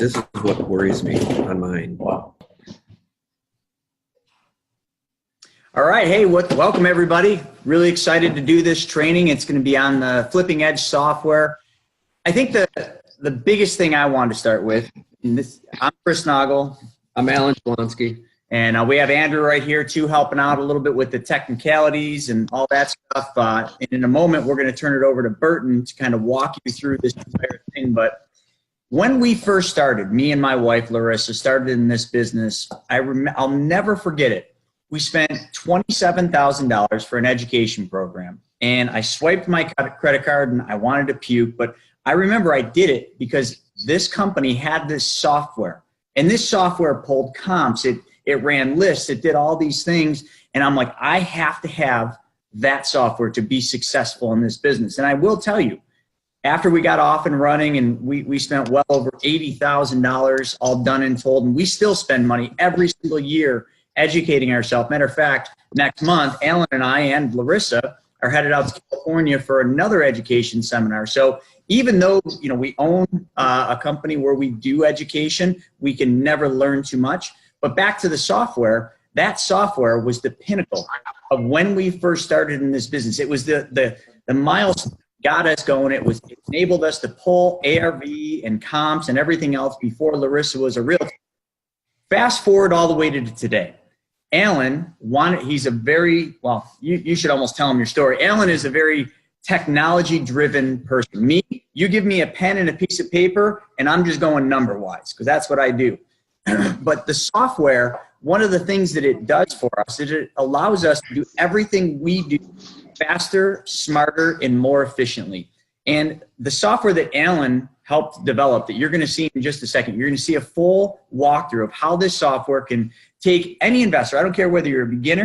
This is what worries me on mine. All right. Hey, welcome everybody. Really excited to do this training. It's going to be on the Flipping Edge software. I think the biggest thing I wanted to start with, I'm Chris Noggle. I'm Alan Shalonsky. And we have Andrew right here too, helping out a little bit with the technicalities and all that stuff. And in a moment, we're going to turn it over to Burton to kind of walk you through this entire thing. But when we first started, me and my wife, Larissa, started in this business, I'll never forget it. We spent $27,000 for an education program. And I swiped my credit card and I wanted to puke. But I remember I did it because this company had this software. And this software pulled comps. It ran lists. It did all these things. And I'm like, I have to have that software to be successful in this business. And I will tell you, after we got off and running and we spent well over $80,000 all done and told, and we still spend money every single year educating ourselves. Matter of fact, next month, Alan and I and Larissa are headed out to California for another education seminar. So even though we own a company where we do education, we can never learn too much. But back to the software, that software was the pinnacle of when we first started in this business. It was the milestone got us going. It enabled us to pull ARV and comps and everything else before Larissa was a realtor. Fast forward all the way to today. Alan he's a very, well, you should almost tell him your story. Alan is a very technology-driven person. Me, you give me a pen and a piece of paper, and I'm just going number-wise, because that's what I do. But the software, one of the things that it does for us is it allows us to do everything we do faster, smarter, and more efficiently. And the software that Alan helped develop that you're going to see in just a second, you're going to see a full walkthrough of how this software can take any investor. I don't care whether you're a beginner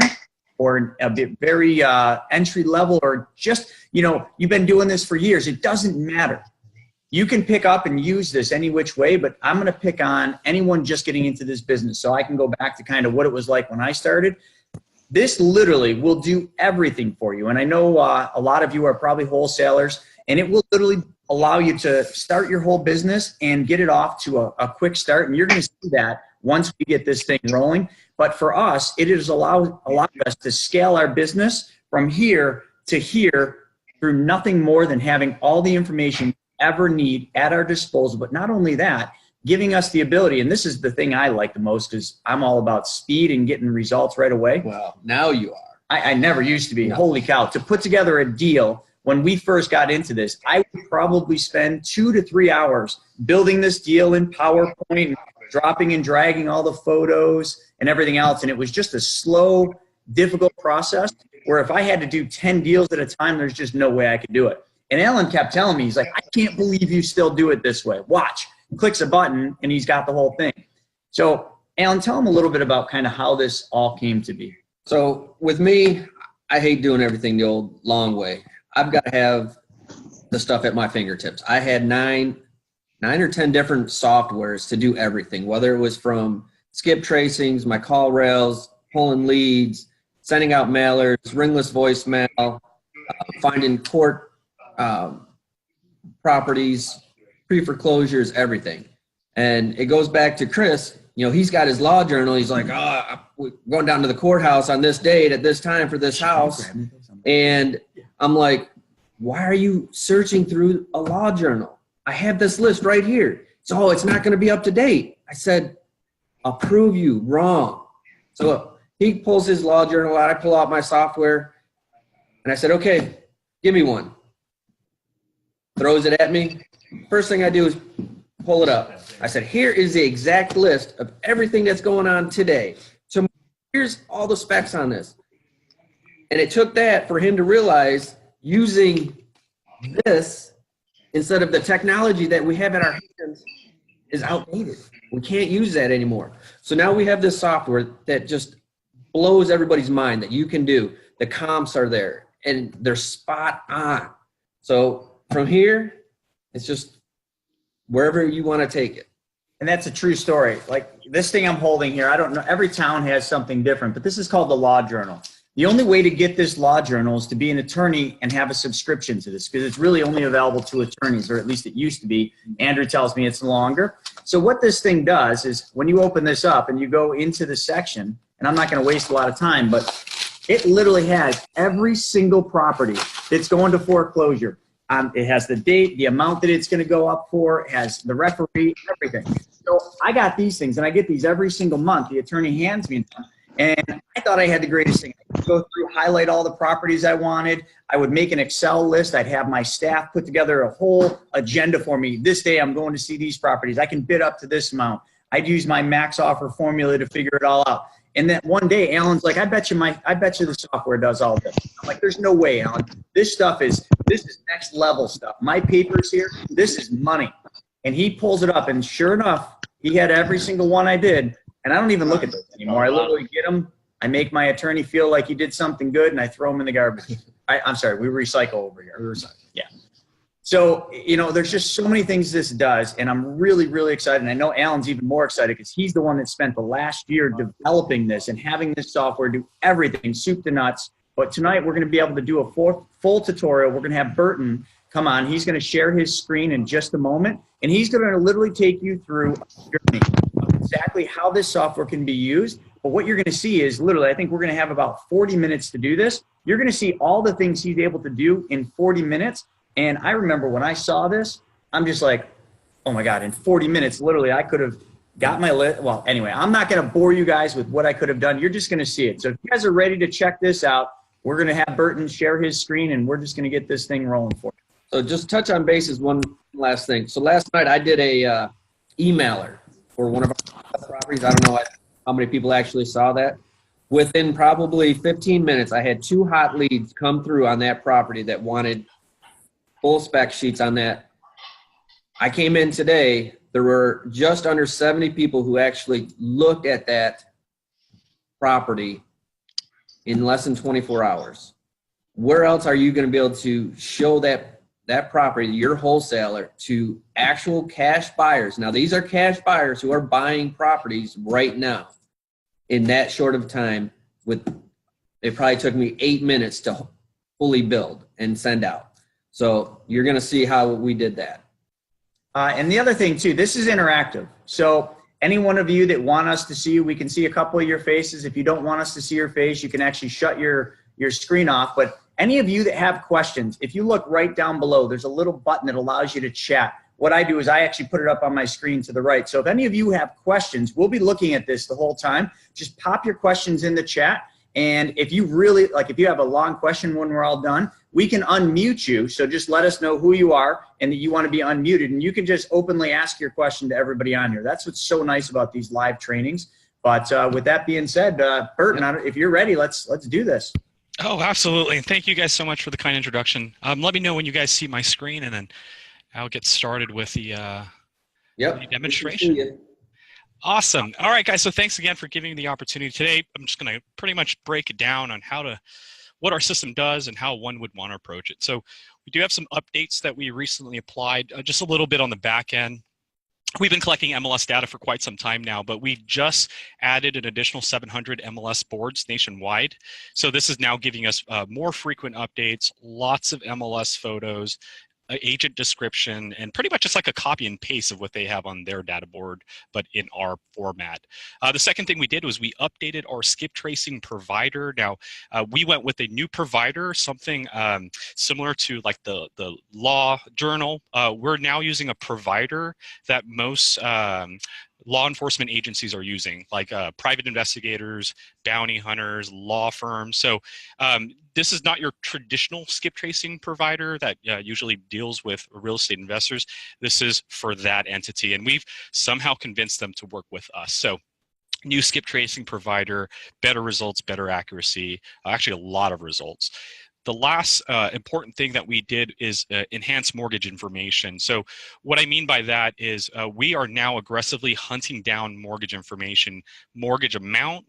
or a bit very entry level or just, you've been doing this for years. It doesn't matter. You can pick up and use this any which way, but I'm going to pick on anyone just getting into this business so I can go back to kind of what it was like when I started. This literally will do everything for you. And I know a lot of you are probably wholesalers, and it will literally allow you to start your whole business and get it off to a quick start. And you're going to see that once we get this thing rolling. But for us, it has allowed us to scale our business from here to here through nothing more than having all the information ever need at our disposal. But not only that, giving us the ability, and this is the thing I like the most, is I'm all about speed and getting results right away. Well, now you are. I never used to be. No. Holy cow. To put together a deal, when we first got into this, I would probably spend 2 to 3 hours building this deal in PowerPoint, dropping and dragging all the photos and everything else. And it was just a slow, difficult process where if I had to do 10 deals at a time, there's just no way I could do it. And Alan kept telling me, he's like, I can't believe you still do it this way. Watch. Clicks a button and he's got the whole thing. So Alan, tell him a little bit about kind of how this all came to be. So with me, I hate doing everything the old long way. I've got to have the stuff at my fingertips. I had nine or 10 different softwares to do everything, whether it was from skip tracings, my call rails, pulling leads, sending out mailers, ringless voicemail, finding court properties, pre-foreclosures, everything. And it goes back to Chris. He's got his law journal. He's like, we're going down to the courthouse on this date at this time for this house. And I'm like, why are you searching through a law journal? I have this list right here. So it's not going to be up to date. I said, I'll prove you wrong. So he pulls his law journal out. I pull out my software. And I said, okay, give me one. Throws it at me. First thing I do is pull it up. I said, here is the exact list of everything that's going on today. So here's all the specs on this. And it took that for him to realize using this instead of the technology that we have at our hands is outdated. We can't use that anymore. So now we have this software that just blows everybody's mind that you can do. The comps are there and they're spot on. So from here, it's just wherever you want to take it. And that's a true story. Like this thing I'm holding here, I don't know, every town has something different, but this is called the Law Journal. The only way to get this law journal is to be an attorney and have a subscription to this, because it's really only available to attorneys, or at least it used to be. Andrew tells me it's longer. So what this thing does is when you open this up and you go into the section, and I'm not going to waste a lot of time, but it literally has every single property that's going to foreclosure. It has the date, the amount that it's going to go up for, it has the referee, everything. So I got these things, and I get these every single month. The attorney hands me them. And I thought I had the greatest thing. I could go through, highlight all the properties I wanted. I would make an Excel list. I'd have my staff put together a whole agenda for me. This day I'm going to see these properties. I can bid up to this amount. I'd use my max offer formula to figure it all out. And then one day Alan's like, I bet you the software does all this. I'm like, there's no way, Alan. This is next level stuff. My papers here, this is money. And he pulls it up, and sure enough, he had every single one I did. And I don't even look at those anymore. I literally get them. I make my attorney feel like he did something good, and I throw them in the garbage. I'm sorry, we recycle over here. We recycle. Yeah. So, you know, there's just so many things this does, and I'm really, really excited. And I know Alan's even more excited because he's the one that spent the last year developing this and having this software do everything, soup to nuts. But tonight we're going to be able to do a full tutorial. We're going to have Burton come on. He's going to share his screen in just a moment, and he's going to literally take you through a journey of exactly how this software can be used. But what you're going to see is literally, I think we're going to have about 40 minutes to do this. You're going to see all the things he's able to do in 40 minutes. And I remember when I saw this, I'm just like, oh my God, in 40 minutes, literally, I could have got my list. Well, anyway, I'm not going to bore you guys with what I could have done. You're just going to see it. So if you guys are ready to check this out, we're going to have Burton share his screen, and we're just going to get this thing rolling for you. So just touch on bases, one last thing. So last night I did a emailer for one of our properties. I don't know how many people actually saw that. Within probably 15 minutes, I had 2 hot leads come through on that property that wanted full spec sheets on that. I came in today, there were just under 70 people who actually looked at that property in less than 24 hours. Where else are you going to be able to show that property, your wholesaler, to actual cash buyers? Now, these are cash buyers who are buying properties right now in that short of time. It probably took me 8 minutes to fully build and send out. So you're going to see how we did that. And the other thing too, this is interactive. So any one of you that want us to see you, we can see a couple of your faces. If you don't want us to see your face, you can actually shut your screen off. But any of you that have questions, if you look right down below, there's a little button that allows you to chat. What I do is I actually put it up on my screen to the right. So if any of you have questions, we'll be looking at this the whole time. Just pop your questions in the chat. And if you really, like if you have a long question when we're all done, we can unmute you. So just let us know who you are and that you want to be unmuted. And you can just openly ask your question to everybody on here. That's what's so nice about these live trainings. But with that being said, Burton, if you're ready, let's do this. Oh, absolutely. And thank you guys so much for the kind introduction. Let me know when you guys see my screen, and then I'll get started with the demonstration. Awesome. All right, guys. So thanks again for giving me the opportunity today. I'm just going to pretty much break it down on what our system does and how one would want to approach it. So we do have some updates that we recently applied, just a little bit on the back end. We've been collecting MLS data for quite some time now, but we just added an additional 700 MLS boards nationwide. So this is now giving us more frequent updates, lots of MLS photos, agent description, and pretty much just like a copy and paste of what they have on their data board, but in our format. The second thing we did was we updated our skip tracing provider. Now, we went with a new provider, something similar to like the law journal. We're now using a provider that most law enforcement agencies are using, like private investigators, bounty hunters, law firms. So this is not your traditional skip tracing provider that usually deals with real estate investors. This is for that entity, and we've somehow convinced them to work with us. So new skip tracing provider, better results, better accuracy, actually a lot of results. The last important thing that we did is enhance mortgage information. So what I mean by that is we are now aggressively hunting down mortgage information, mortgage amount,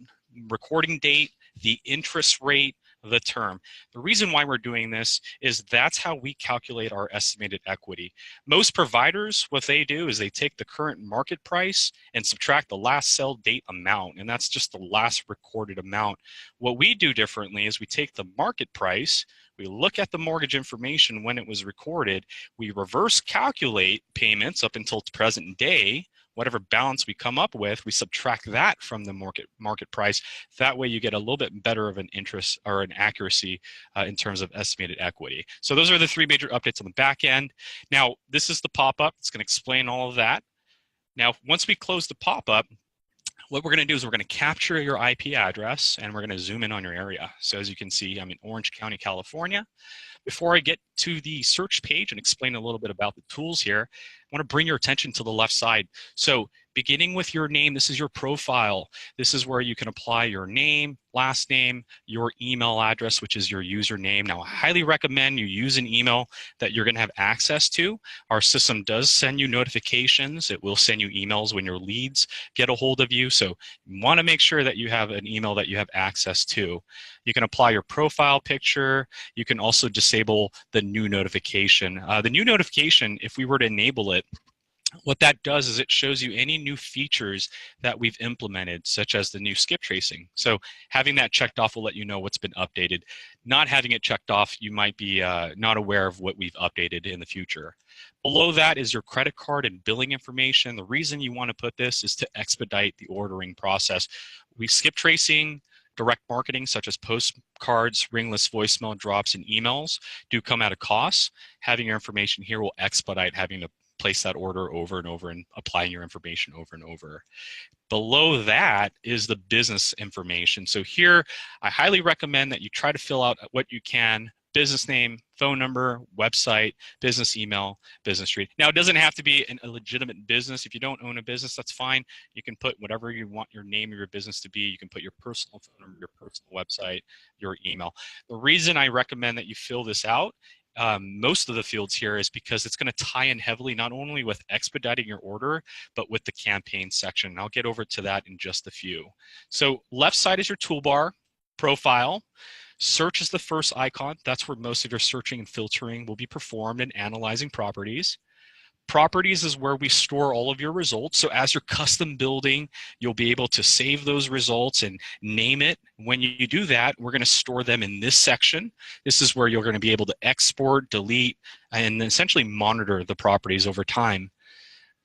recording date, the interest rate, the term. The reason why we're doing this is that's how we calculate our estimated equity. Most providers, what they do is they take the current market price and subtract the last sell date amount, and that's just the last recorded amount. What we do differently is we take the market price, we look at the mortgage information when it was recorded, we reverse calculate payments up until present day. Whatever balance we come up with, we subtract that from the market price. That way you get a little bit better of an interest or an accuracy in terms of estimated equity. So those are the three major updates on the back end. Now, this is the pop-up. It's going to explain all of that. Now, once we close the pop-up, what we're going to do is we're going to capture your IP address and we're going to zoom in on your area. So as you can see, I'm in Orange County, California. Before I get to the search page and explain a little bit about the tools here, I want to bring your attention to the left side. So beginning with your name, this is your profile. This is where you can apply your name, last name, your email address, which is your username. Now, I highly recommend you use an email that you're going to have access to. Our system does send you notifications. It will send you emails when your leads get a hold of you. So you want to make sure that you have an email that you have access to. You can apply your profile picture. You can also disable the new notification. The new notification, if we were to enable it, what that does is it shows you any new features that we've implemented, such as the new skip tracing. So having that checked off will let you know what's been updated. Not having it checked off, you might be not aware of what we've updated in the future. Below that is your credit card and billing information. The reason you want to put this is to expedite the ordering process. We skip tracing, direct marketing such as postcards, ringless voicemail drops, and emails do come at a cost. Having your information here will expedite having to place that order over and over and applying your information over and over. Below that is the business information. So here, I highly recommend that you try to fill out what you can: business name, phone number, website, business email, business street. Now, it doesn't have to be a legitimate business. If you don't own a business, that's fine. You can put whatever you want your name of your business to be. You can put your personal phone number, your personal website, your email. The reason I recommend that you fill this out, most of the fields here, is because it's going to tie in heavily not only with expediting your order, but with the campaign section. And I'll get over to that in just a few. So left side is your toolbar, profile. Search is the first icon. That's where most of your searching and filtering will be performed and analyzing properties. Properties is where we store all of your results. So as you're custom building, you'll be able to save those results and name it. When you do that, we're going to store them in this section. This is where you're going to be able to export, delete, and essentially monitor the properties over time.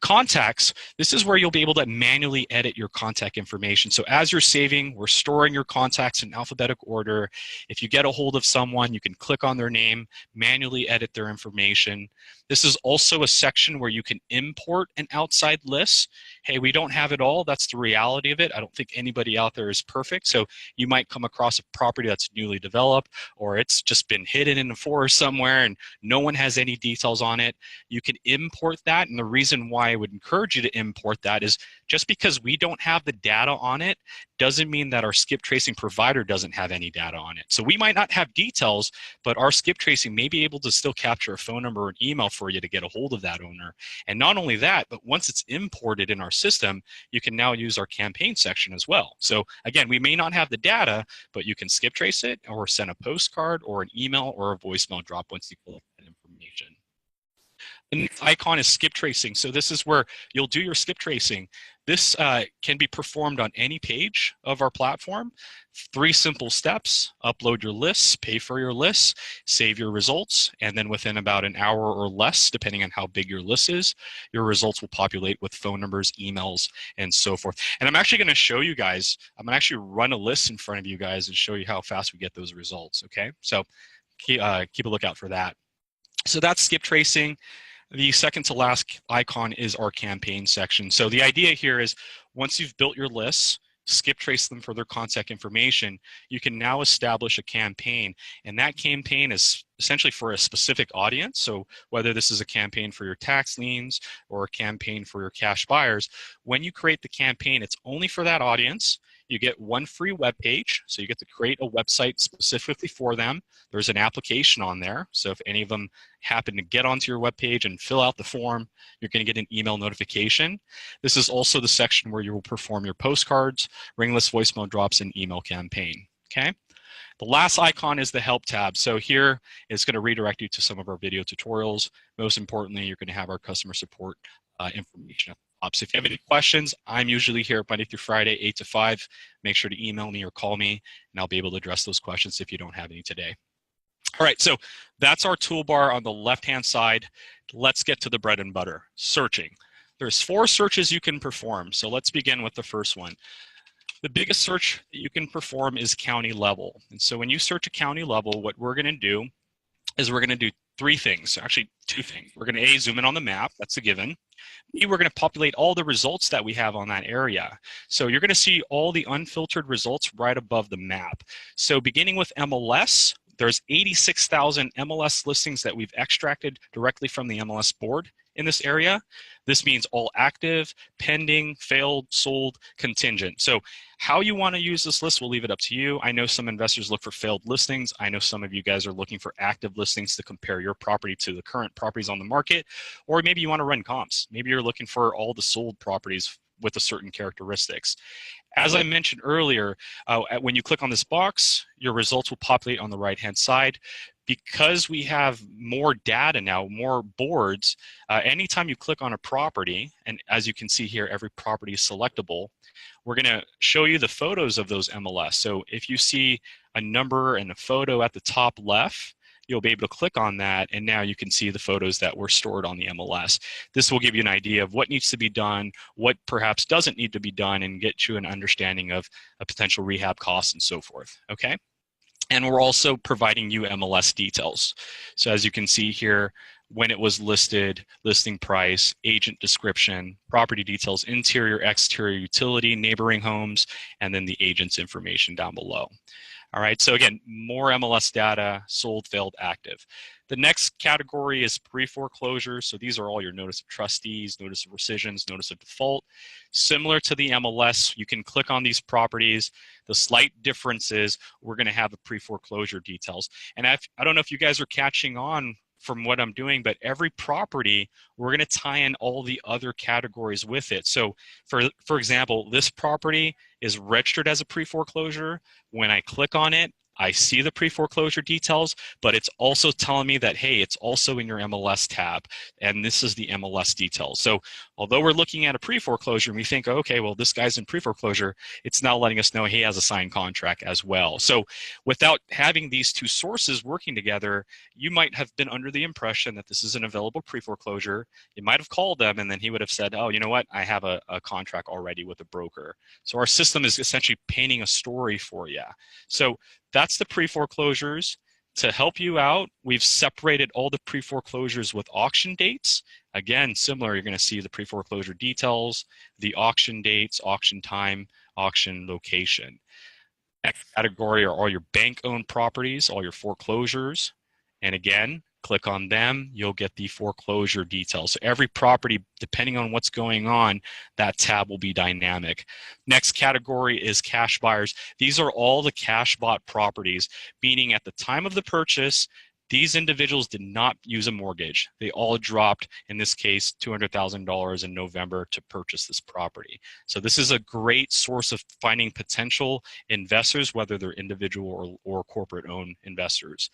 Contacts, this is where you'll be able to manually edit your contact information. So as you're saving, we're storing your contacts in alphabetical order. If you get a hold of someone, you can click on their name, manually edit their information. This is also a section where you can import an outside list. Hey, we don't have it all. That's the reality of it. I don't think anybody out there is perfect. So you might come across a property that's newly developed, or it's just been hidden in the forest somewhere and no one has any details on it. You can import that. And the reason why I would encourage you to import that is just because we don't have the data on it doesn't mean that our skip tracing provider doesn't have any data on it. So we might not have details, but our skip tracing may be able to still capture a phone number or an email for you to get a hold of that owner. And not only that, but once it's imported in our system, you can now use our campaign section as well. So again, we may not have the data, but you can skip trace it or send a postcard or an email or a voicemail drop once you collect that information. The next icon is skip tracing. So this is where you'll do your skip tracing. This can be performed on any page of our platform. 3 simple steps: upload your lists, pay for your lists, save your results, and then within about an hour or less, depending on how big your list is, your results will populate with phone numbers, emails, and so forth. And I'm actually going to show you guys, I'm going to actually run a list in front of you guys and show you how fast we get those results, okay? So keep a lookout for that. So that's skip tracing. The second to last icon is our campaign section. So the idea here is once you've built your lists, skip trace them for their contact information, you can now establish a campaign. And that campaign is essentially for a specific audience. So whether this is a campaign for your tax liens or a campaign for your cash buyers, when you create the campaign, it's only for that audience. You get 1 free web page, so you get to create a website specifically for them. There's an application on there, so if any of them happen to get onto your web page and fill out the form, you're going to get an email notification. This is also the section where you will perform your postcards, ringless voicemail drops, and email campaign. Okay. The last icon is the help tab. So here it's going to redirect you to some of our video tutorials. Most importantly, you're going to have our customer support information. So if you have any questions, I'm usually here Monday through Friday, 8 to 5. Make sure to email me or call me, and I'll be able to address those questions if you don't have any today. All right, so that's our toolbar on the left-hand side. Let's get to the bread and butter, searching. There's 4 searches you can perform. So let's begin with the first one. The biggest search that you can perform is county level. And so when you search a county level, what we're going to do is we're going to do 3 things, actually 2 things. We're going to A, zoom in on the map, that's a given. B, we're going to populate all the results that we have on that area. So you're going to see all the unfiltered results right above the map. So beginning with MLS, there's 86,000 MLS listings that we've extracted directly from the MLS board in this area. This means all active, pending, failed, sold, contingent. So how you want to use this list, we'll leave it up to you. I know some investors look for failed listings. I know some of you guys are looking for active listings to compare your property to the current properties on the market, or maybe you want to run comps. Maybe you're looking for all the sold properties with a certain characteristics. As I mentioned earlier, when you click on this box, your results will populate on the right-hand side. Because we have more data now, more boards, anytime you click on a property, and as you can see here, every property is selectable, we're going to show you the photos of those MLS. So if you see a number and a photo at the top left, you'll be able to click on that, and now you can see the photos that were stored on the MLS. This will give you an idea of what needs to be done, what perhaps doesn't need to be done, and get you an understanding of a potential rehab costs and so forth, okay? And we're also providing you MLS details. So as you can see here, when it was listed, listing price, agent description, property details, interior, exterior, utility, neighboring homes, and then the agent's information down below. All right, so again, more MLS data, sold, failed, active. The next category is pre-foreclosure. So these are all your notice of trustees, notice of rescissions, notice of default. Similar to the MLS, you can click on these properties. The slight difference is we're going to have the pre-foreclosure details. And I don't know if you guys are catching on from what I'm doing, but every property, we're going to tie in all the other categories with it. So for example, this property is registered as a pre-foreclosure. When I click on it, I see the pre-foreclosure details, but it's also telling me that, hey, it's also in your MLS tab, and this is the MLS details. So although we're looking at a pre-foreclosure and we think, okay, well, this guy's in pre-foreclosure, it's now letting us know he has a signed contract as well. So without having these 2 sources working together, you might have been under the impression that this is an available pre-foreclosure. You might have called them, and then he would have said, oh, you know what, I have a contract already with a broker. So our system is essentially painting a story for you. So that's the pre-foreclosures. To help you out, we've separated all the pre-foreclosures with auction dates. Again, similar, you're going to see the pre-foreclosure details, the auction dates, auction time, auction location. Next category are all your bank-owned properties, all your foreclosures. And again, click on them, you'll get the foreclosure details. So every property, depending on what's going on, that tab will be dynamic. Next category is cash buyers. These are all the cash bought properties, meaning at the time of the purchase, these individuals did not use a mortgage. They all dropped, in this case, $200,000 in November to purchase this property. So this is a great source of finding potential investors, whether they're individual or corporate-owned investors.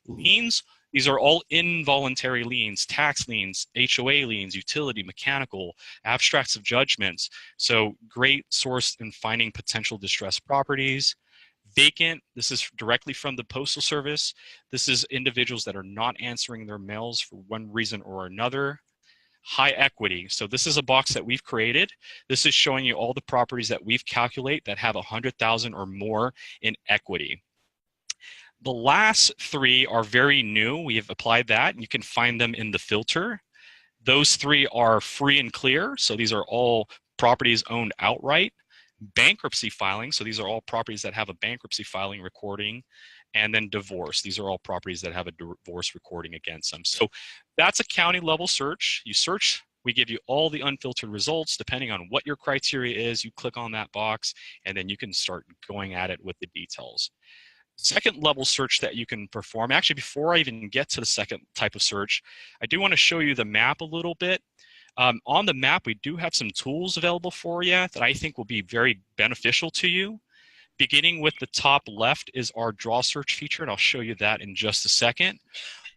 Liens, these are all involuntary liens, tax liens, HOA liens, utility, mechanical, abstracts of judgments. So great source in finding potential distressed properties. Vacant, this is directly from the Postal Service. This is individuals that are not answering their mails for one reason or another. High equity, so this is a box that we've created. This is showing you all the properties that we've calculated that have 100,000 or more in equity. The last 3 are very new. We have applied that, and you can find them in the filter. Those 3 are free and clear, so these are all properties owned outright. Bankruptcy filing, so these are all properties that have a bankruptcy filing recording. And then divorce, these are all properties that have a divorce recording against them. So that's a county level search. You search, we give you all the unfiltered results depending on what your criteria is. You click on that box, and then you can start going at it with the details. Second level search that you can perform, actually before I even get to the second type of search, I do want to show you the map a little bit. On the map, we do have some tools available for you that I think will be very beneficial to you. beginning with the top left is our draw search feature, and I'll show you that in just a second.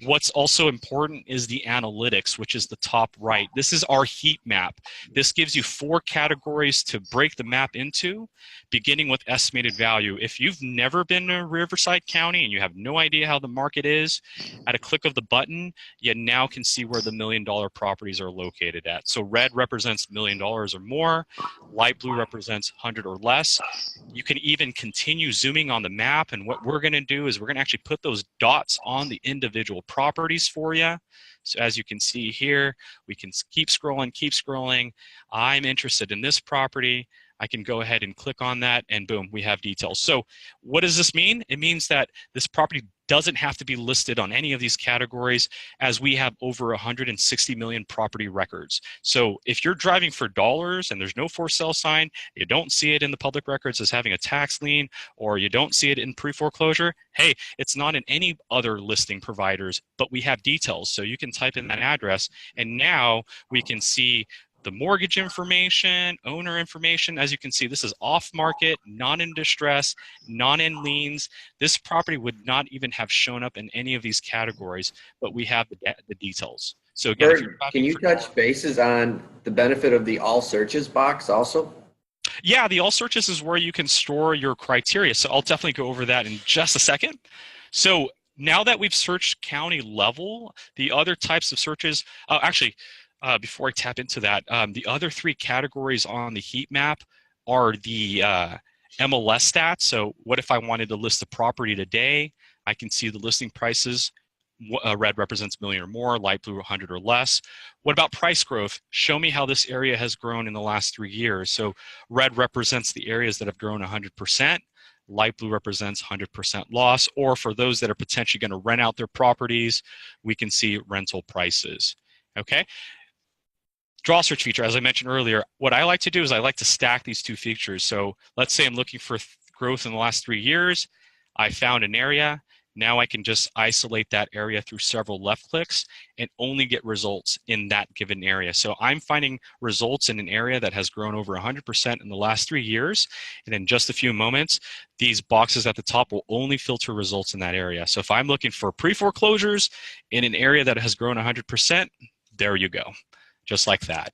What's also important is the analytics, which is the top right. This is our heat map. This gives you 4 categories to break the map into, beginning with estimated value. If you've never been to Riverside County and you have no idea how the market is, at a click of the button, you now can see where the $1 million properties are located at. So red represents $1 million or more, light blue represents 100 or less. You can even continue zooming on the map, and what we're going to do is we're going to actually put those dots on the individual properties for you. So as you can see here, we can keep scrolling. I'm interested in this property. I can go ahead and click on that, and boom, we have details. So what does this mean? It means that this property doesn't have to be listed on any of these categories, as we have over 160 million property records. So if you're driving for dollars and there's no for sale sign, you don't see it in the public records as having a tax lien, or you don't see it in pre-foreclosure, hey, it's not in any other listing providers, but we have details. So you can type in that address, and now we can see the mortgage information, owner information. As you can see, this is off market, not in distress, not in liens. This property would not even have shown up in any of these categories, but we have the details. So again, Bert, can you touch bases on the benefit of the all searches box also? Yeah, the all searches is where you can store your criteria. So I'll definitely go over that in just a second. So now that we've searched county level, the other types of searches, before I tap into that, the other 3 categories on the heat map are the MLS stats. So what if I wanted to list the property today? I can see the listing prices. Red represents $1 million or more, light blue 100 or less. What about price growth? Show me how this area has grown in the last 3 years. So red represents the areas that have grown 100%. Light blue represents 100% loss. Or for those that are potentially going to rent out their properties, we can see rental prices. Okay. Draw search feature, as I mentioned earlier, what I like to do is I like to stack these 2 features. So let's say I'm looking for growth in the last 3 years. I found an area. Now I can just isolate that area through several left clicks and only get results in that given area. So I'm finding results in an area that has grown over 100% in the last 3 years. And in just a few moments, these boxes at the top will only filter results in that area. So if I'm looking for pre-foreclosures in an area that has grown 100%, there you go. Just like that.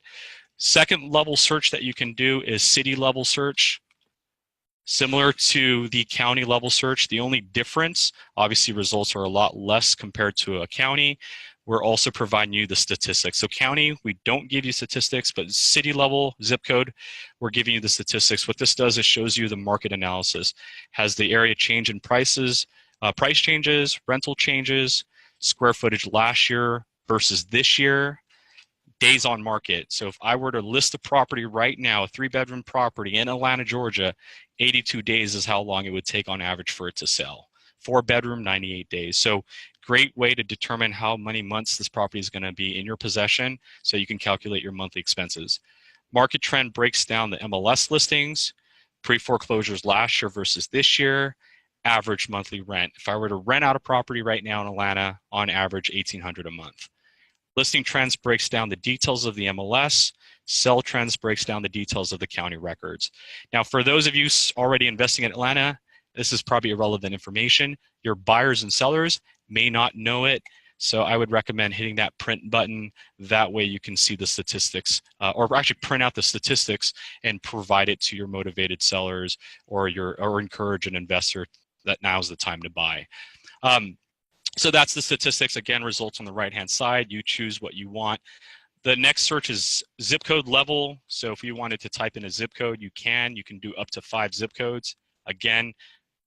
Second level search that you can do is city level search. Similar to the county level search, the only difference, obviously results are a lot less compared to a county. We're also providing you the statistics. So county, we don't give you statistics, but city level, zip code, we're giving you the statistics. What this does is shows you the market analysis. Has the area change in prices, price changes, rental changes, square footage last year versus this year, days on market. So if I were to list a property right now, a 3-bedroom property in Atlanta, Georgia, 82 days is how long it would take on average for it to sell. 4-bedroom, 98 days. So great way to determine how many months this property is going to be in your possession, so you can calculate your monthly expenses. Market trend breaks down the MLS listings, pre-foreclosures last year versus this year, average monthly rent. If I were to rent out a property right now in Atlanta, on average $1,800 a month. Listing trends breaks down the details of the MLS. Sell trends breaks down the details of the county records. Now, for those of you already investing in Atlanta, this is probably irrelevant information. Your buyers and sellers may not know it, so I would recommend hitting that print button. That way you can see the statistics, or actually print out the statistics and provide it to your motivated sellers, or encourage an investor that now's the time to buy. So that's the statistics. Again, results on the right-hand side. You choose what you want. The next search is zip code level. So if you wanted to type in a zip code, you can. You can do up to 5 zip codes. Again,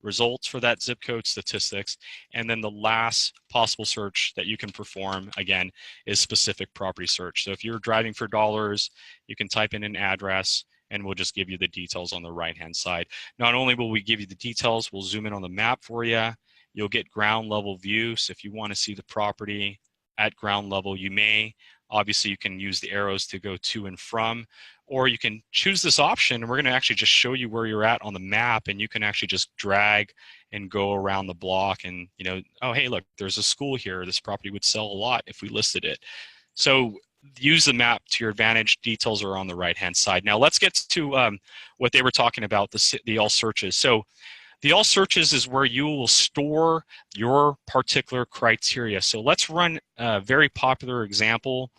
results for that zip code, statistics. And then the last possible search that you can perform, again, is specific property search. So if you're driving for dollars, you can type in an address, and we'll just give you the details on the right-hand side. Not only will we give you the details, we'll zoom in on the map for you. You'll get ground level view. So if you want to see the property at ground level, you may. Obviously, you can use the arrows to go to and from, or you can choose this option, and we're going to actually just show you where you're at on the map, and you can actually just drag and go around the block and, oh, hey, look, there's a school here. This property would sell a lot if we listed it. So use the map to your advantage. Details are on the right-hand side. Now let's get to what they were talking about, the all searches. So the all searches is where you will store your particular criteria. So let's run a very popular example.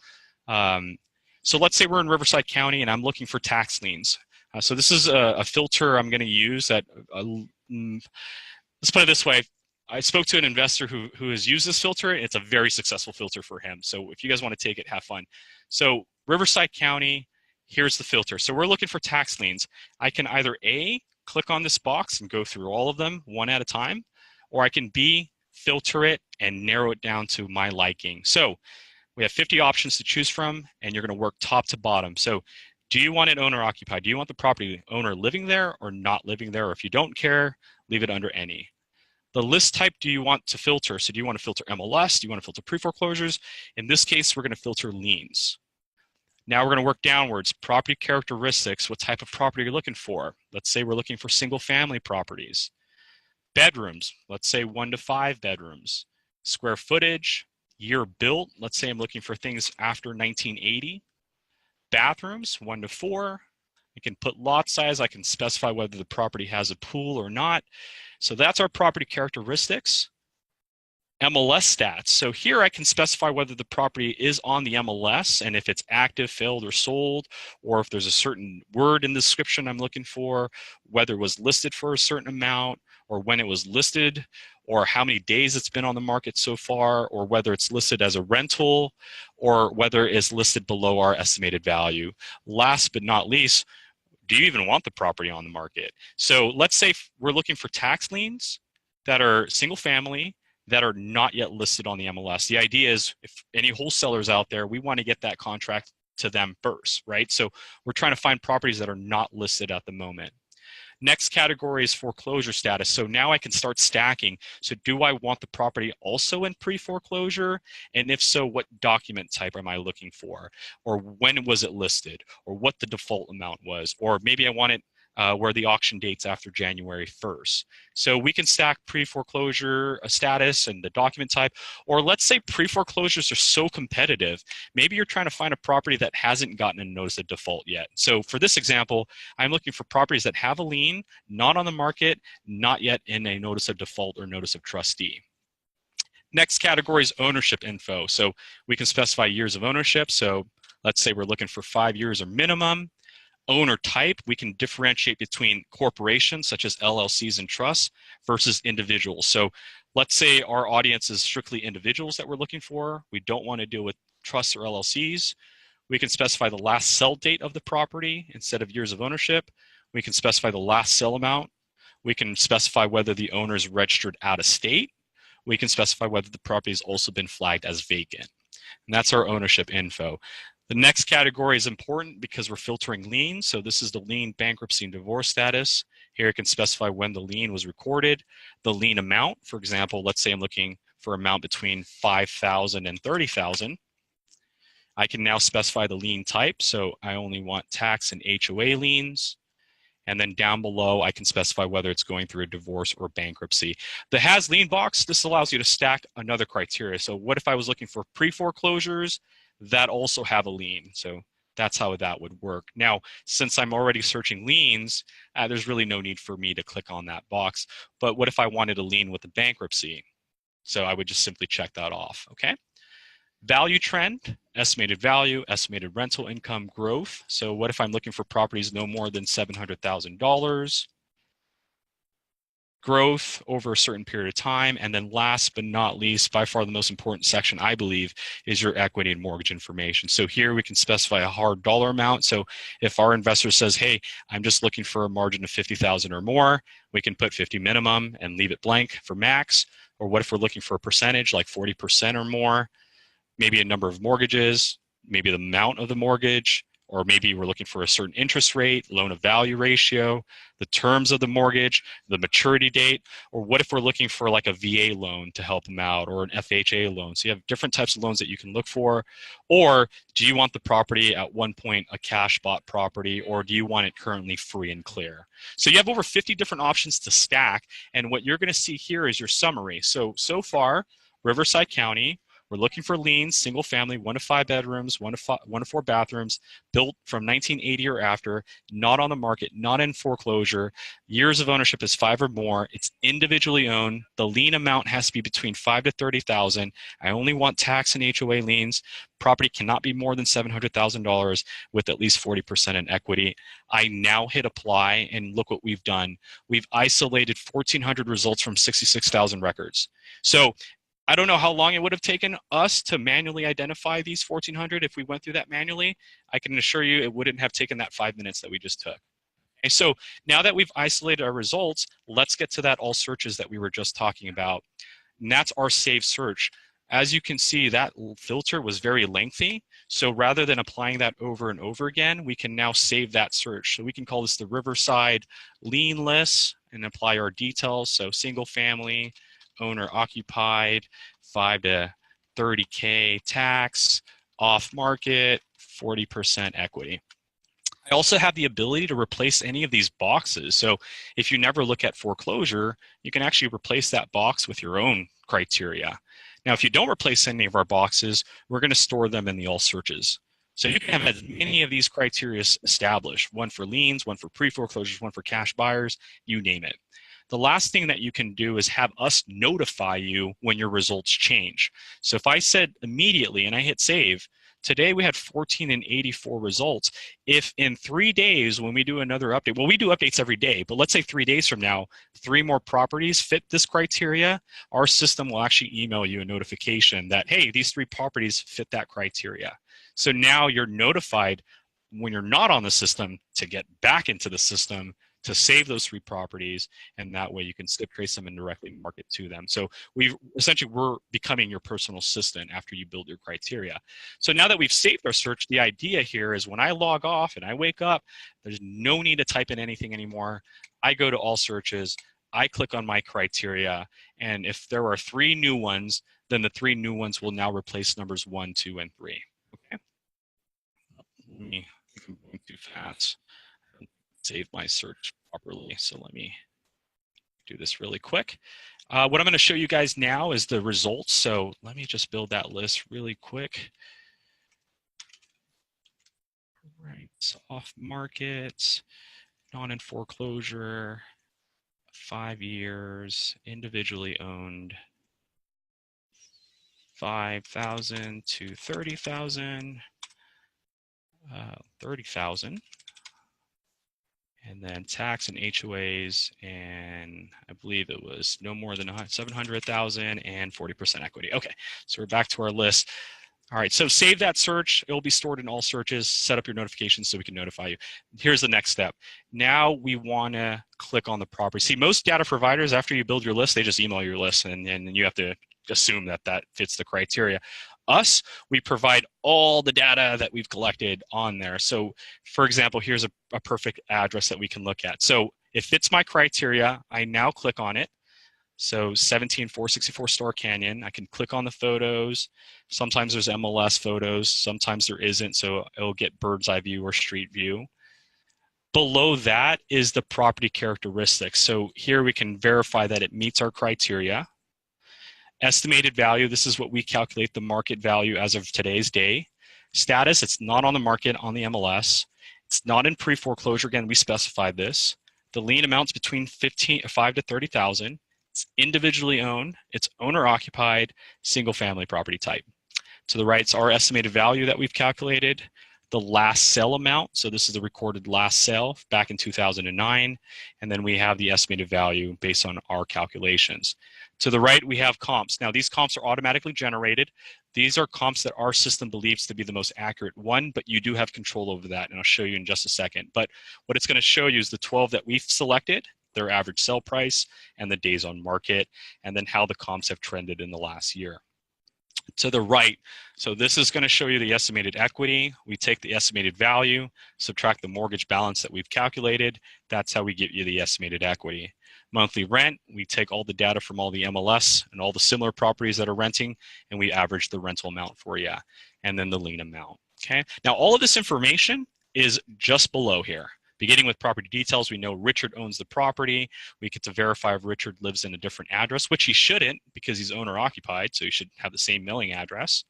So let's say we're in Riverside County and I'm looking for tax liens. So this is a filter I'm going to use that, let's put it this way. I spoke to an investor who has used this filter. It's a very successful filter for him. So if you guys want to take it, have fun. So Riverside County, here's the filter. So we're looking for tax liens. I can either A, click on this box and go through all of them one at a time, or I can B, filter it and narrow it down to my liking. So we have 50 options to choose from, and you're going to work top to bottom. So do you want it owner occupied? Do you want the property owner living there or not living there? Or if you don't care, leave it under any. The list type do you want to filter? So do you want to filter MLS? Do you want to filter pre-foreclosures? In this case, we're going to filter liens. Now we're going to work downwards. Property characteristics, what type of property you're looking for. Let's say we're looking for single family properties. Bedrooms, let's say 1 to 5 bedrooms. Square footage, year built, let's say I'm looking for things after 1980. Bathrooms, 1 to 4. I can put lot size, I can specify whether the property has a pool or not. So that's our property characteristics. MLS stats. So here I can specify whether the property is on the MLS and if it's active, failed, or sold, or if there's a certain word in the description I'm looking for, whether it was listed for a certain amount, or when it was listed, or how many days it's been on the market so far, or whether it's listed as a rental, or whether it's listed below our estimated value. Last but not least, do you even want the property on the market? So let's say we're looking for tax liens that are single family, that are not yet listed on the MLS. The idea is if any wholesalers out there, we want to get that contract to them first, right? So we're trying to find properties that are not listed at the moment. Next category is foreclosure status. So now I can start stacking. So do I want the property also in pre-foreclosure? And if so, what document type am I looking for? Or when was it listed? Or what the default amount was? Or maybe I want it where the auction date's after January 1st. So we can stack pre-foreclosure status and the document type, or let's say pre-foreclosures are so competitive, maybe you're trying to find a property that hasn't gotten a notice of default yet. So for this example, I'm looking for properties that have a lien, not on the market, not yet in a notice of default or notice of trustee. Next category is ownership info. So we can specify years of ownership. So let's say we're looking for 5 years or minimum. Owner type, we can differentiate between corporations such as LLCs and trusts versus individuals. So let's say our audience is strictly individuals that we're looking for. We don't want to deal with trusts or LLCs. We can specify the last sell date of the property instead of years of ownership. We can specify the last sell amount. We can specify whether the owner is registered out of state. We can specify whether the property has also been flagged as vacant. And that's our ownership info. The next category is important because we're filtering liens. So this is the lien, bankruptcy, and divorce status. Here I can specify when the lien was recorded, the lien amount. For example, let's say I'm looking for an amount between $5,000 and $30,000. I can now specify the lien type. So I only want tax and HOA liens. And then down below, I can specify whether it's going through a divorce or bankruptcy. The has lien box, this allows you to stack another criteria. So what if I was looking for pre-foreclosures that also have a lien? So that's how that would work. Now, since I'm already searching liens, there's really no need for me to click on that box. But what if I wanted a lien with a bankruptcy? So I would just simply check that off, okay? Value trend, estimated value, estimated rental income growth. So what if I'm looking for properties no more than $700,000? Growth over a certain period of time. And then last but not least, by far the most important section, I believe, is your equity and mortgage information. So here we can specify a hard dollar amount. So if our investor says, hey, I'm just looking for a margin of 50,000 or more, we can put 50 minimum and leave it blank for max. Or what if we're looking for a percentage like 40% or more, maybe a number of mortgages, maybe the amount of the mortgage, or maybe we're looking for a certain interest rate, loan to value ratio, the terms of the mortgage, the maturity date, or what if we're looking for like a VA loan to help them out or an FHA loan? So you have different types of loans that you can look for. Or do you want the property at one point a cash bought property, or do you want it currently free and clear? So you have over 50 different options to stack, and what you're going to see here is your summary. So far, Riverside County, We're looking for liens, single family, 1 to 5 bedrooms, 1 to 4 bathrooms, built from 1980 or after, not on the market, not in foreclosure. Years of ownership is 5 or more. It's individually owned. The lien amount has to be between $5,000 to $30,000. I only want tax and HOA liens. Property cannot be more than $700,000 with at least 40% in equity. I now hit apply, and look what we've done. We've isolated 1,400 results from 66,000 records. So I don't know how long it would have taken us to manually identify these 1,400 if we went through that manually. I can assure you it wouldn't have taken that 5 minutes that we just took. Okay, so now that we've isolated our results, let's get to that all searches that we were just talking about. And that's our saved search. As you can see, that filter was very lengthy. So rather than applying that over and over again, we can now save that search. So we can call this the Riverside lien list and apply our details. So single family, owner occupied, 5 to 30K tax, off market, 40% equity. I also have the ability to replace any of these boxes. So if you never look at foreclosure, you can actually replace that box with your own criteria. Now, if you don't replace any of our boxes, we're going to store them in the all searches. So you can have as many of these criteria established, one for liens, one for pre-foreclosures, one for cash buyers, you name it. The last thing that you can do is have us notify you when your results change. So if I said immediately and I hit save, today we had 1,484 results. If in 3 days when we do another update, well, we do updates every day, but let's say 3 days from now, 3 more properties fit this criteria, our system will actually email you a notification that, hey, these 3 properties fit that criteria. So now you're notified when you're not on the system to get back into the system to save those 3 properties, and that way you can skip trace them and directly market to them. So we're becoming your personal assistant after you build your criteria. So now that we've saved our search, the idea here is when I log off and I wake up, there's no need to type in anything anymore. I go to all searches, I click on my criteria, and if there are 3 new ones, then the 3 new ones will now replace numbers 1, 2, and 3. Okay. I'm going too fast. Save my search properly. So let me do this really quick. What I'm going to show you guys now is the results. So let me just build that list really quick. Right, so off market, non in foreclosure, 5 years, individually owned, 5,000 to 30,000, 30,000. And then tax and HOAs, and I believe it was no more than 700,000 and 40% equity. Okay, so we're back to our list. All right, so save that search. It will be stored in all searches. Set up your notifications so we can notify you. Here's the next step. Now we want to click on the property. See, most data providers, after you build your list, they just email your list, and you have to assume that that fits the criteria. Us, we provide all the data that we've collected on there. So for example, here's a perfect address that we can look at. So it fits my criteria. I now click on it. So 17464 Star Canyon. I can click on the photos. Sometimes there's MLS photos. Sometimes there isn't. So it'll get bird's eye view or street view. Below that is the property characteristics. So here we can verify that it meets our criteria. Estimated value, this is what we calculate the market value as of today's day. Status, it's not on the market on the MLS. It's not in pre-foreclosure. Again, we specified this. The lien amounts between 5 to 30,000. It's individually owned. It's owner occupied, single family property type. To the right, it's our estimated value that we've calculated. The last sale amount, so this is the recorded last sale back in 2009. And then we have the estimated value based on our calculations. To the right, we have comps. Now, these comps are automatically generated. These are comps that our system believes to be the most accurate one, but you do have control over that, and I'll show you in just a second. But what it's going to show you is the 12 that we've selected, their average sell price, and the days on market, and then how the comps have trended in the last year. To the right, so this is going to show you the estimated equity. We take the estimated value, subtract the mortgage balance that we've calculated. That's how we get you the estimated equity. Monthly rent, we take all the data from all the MLS and all the similar properties that are renting, and we average the rental amount for you, and then the lien amount. Okay. Now, all of this information is just below here. Beginning with property details, we know Richard owns the property. We get to verify if Richard lives in a different address, which he shouldn't because he's owner occupied, so he should have the same mailing address.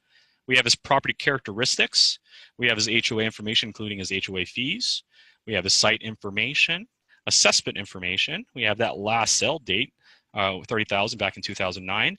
We have his property characteristics. We have his HOA information, including his HOA fees. We have his site information, assessment information. We have that last sale date, 30,000 back in 2009.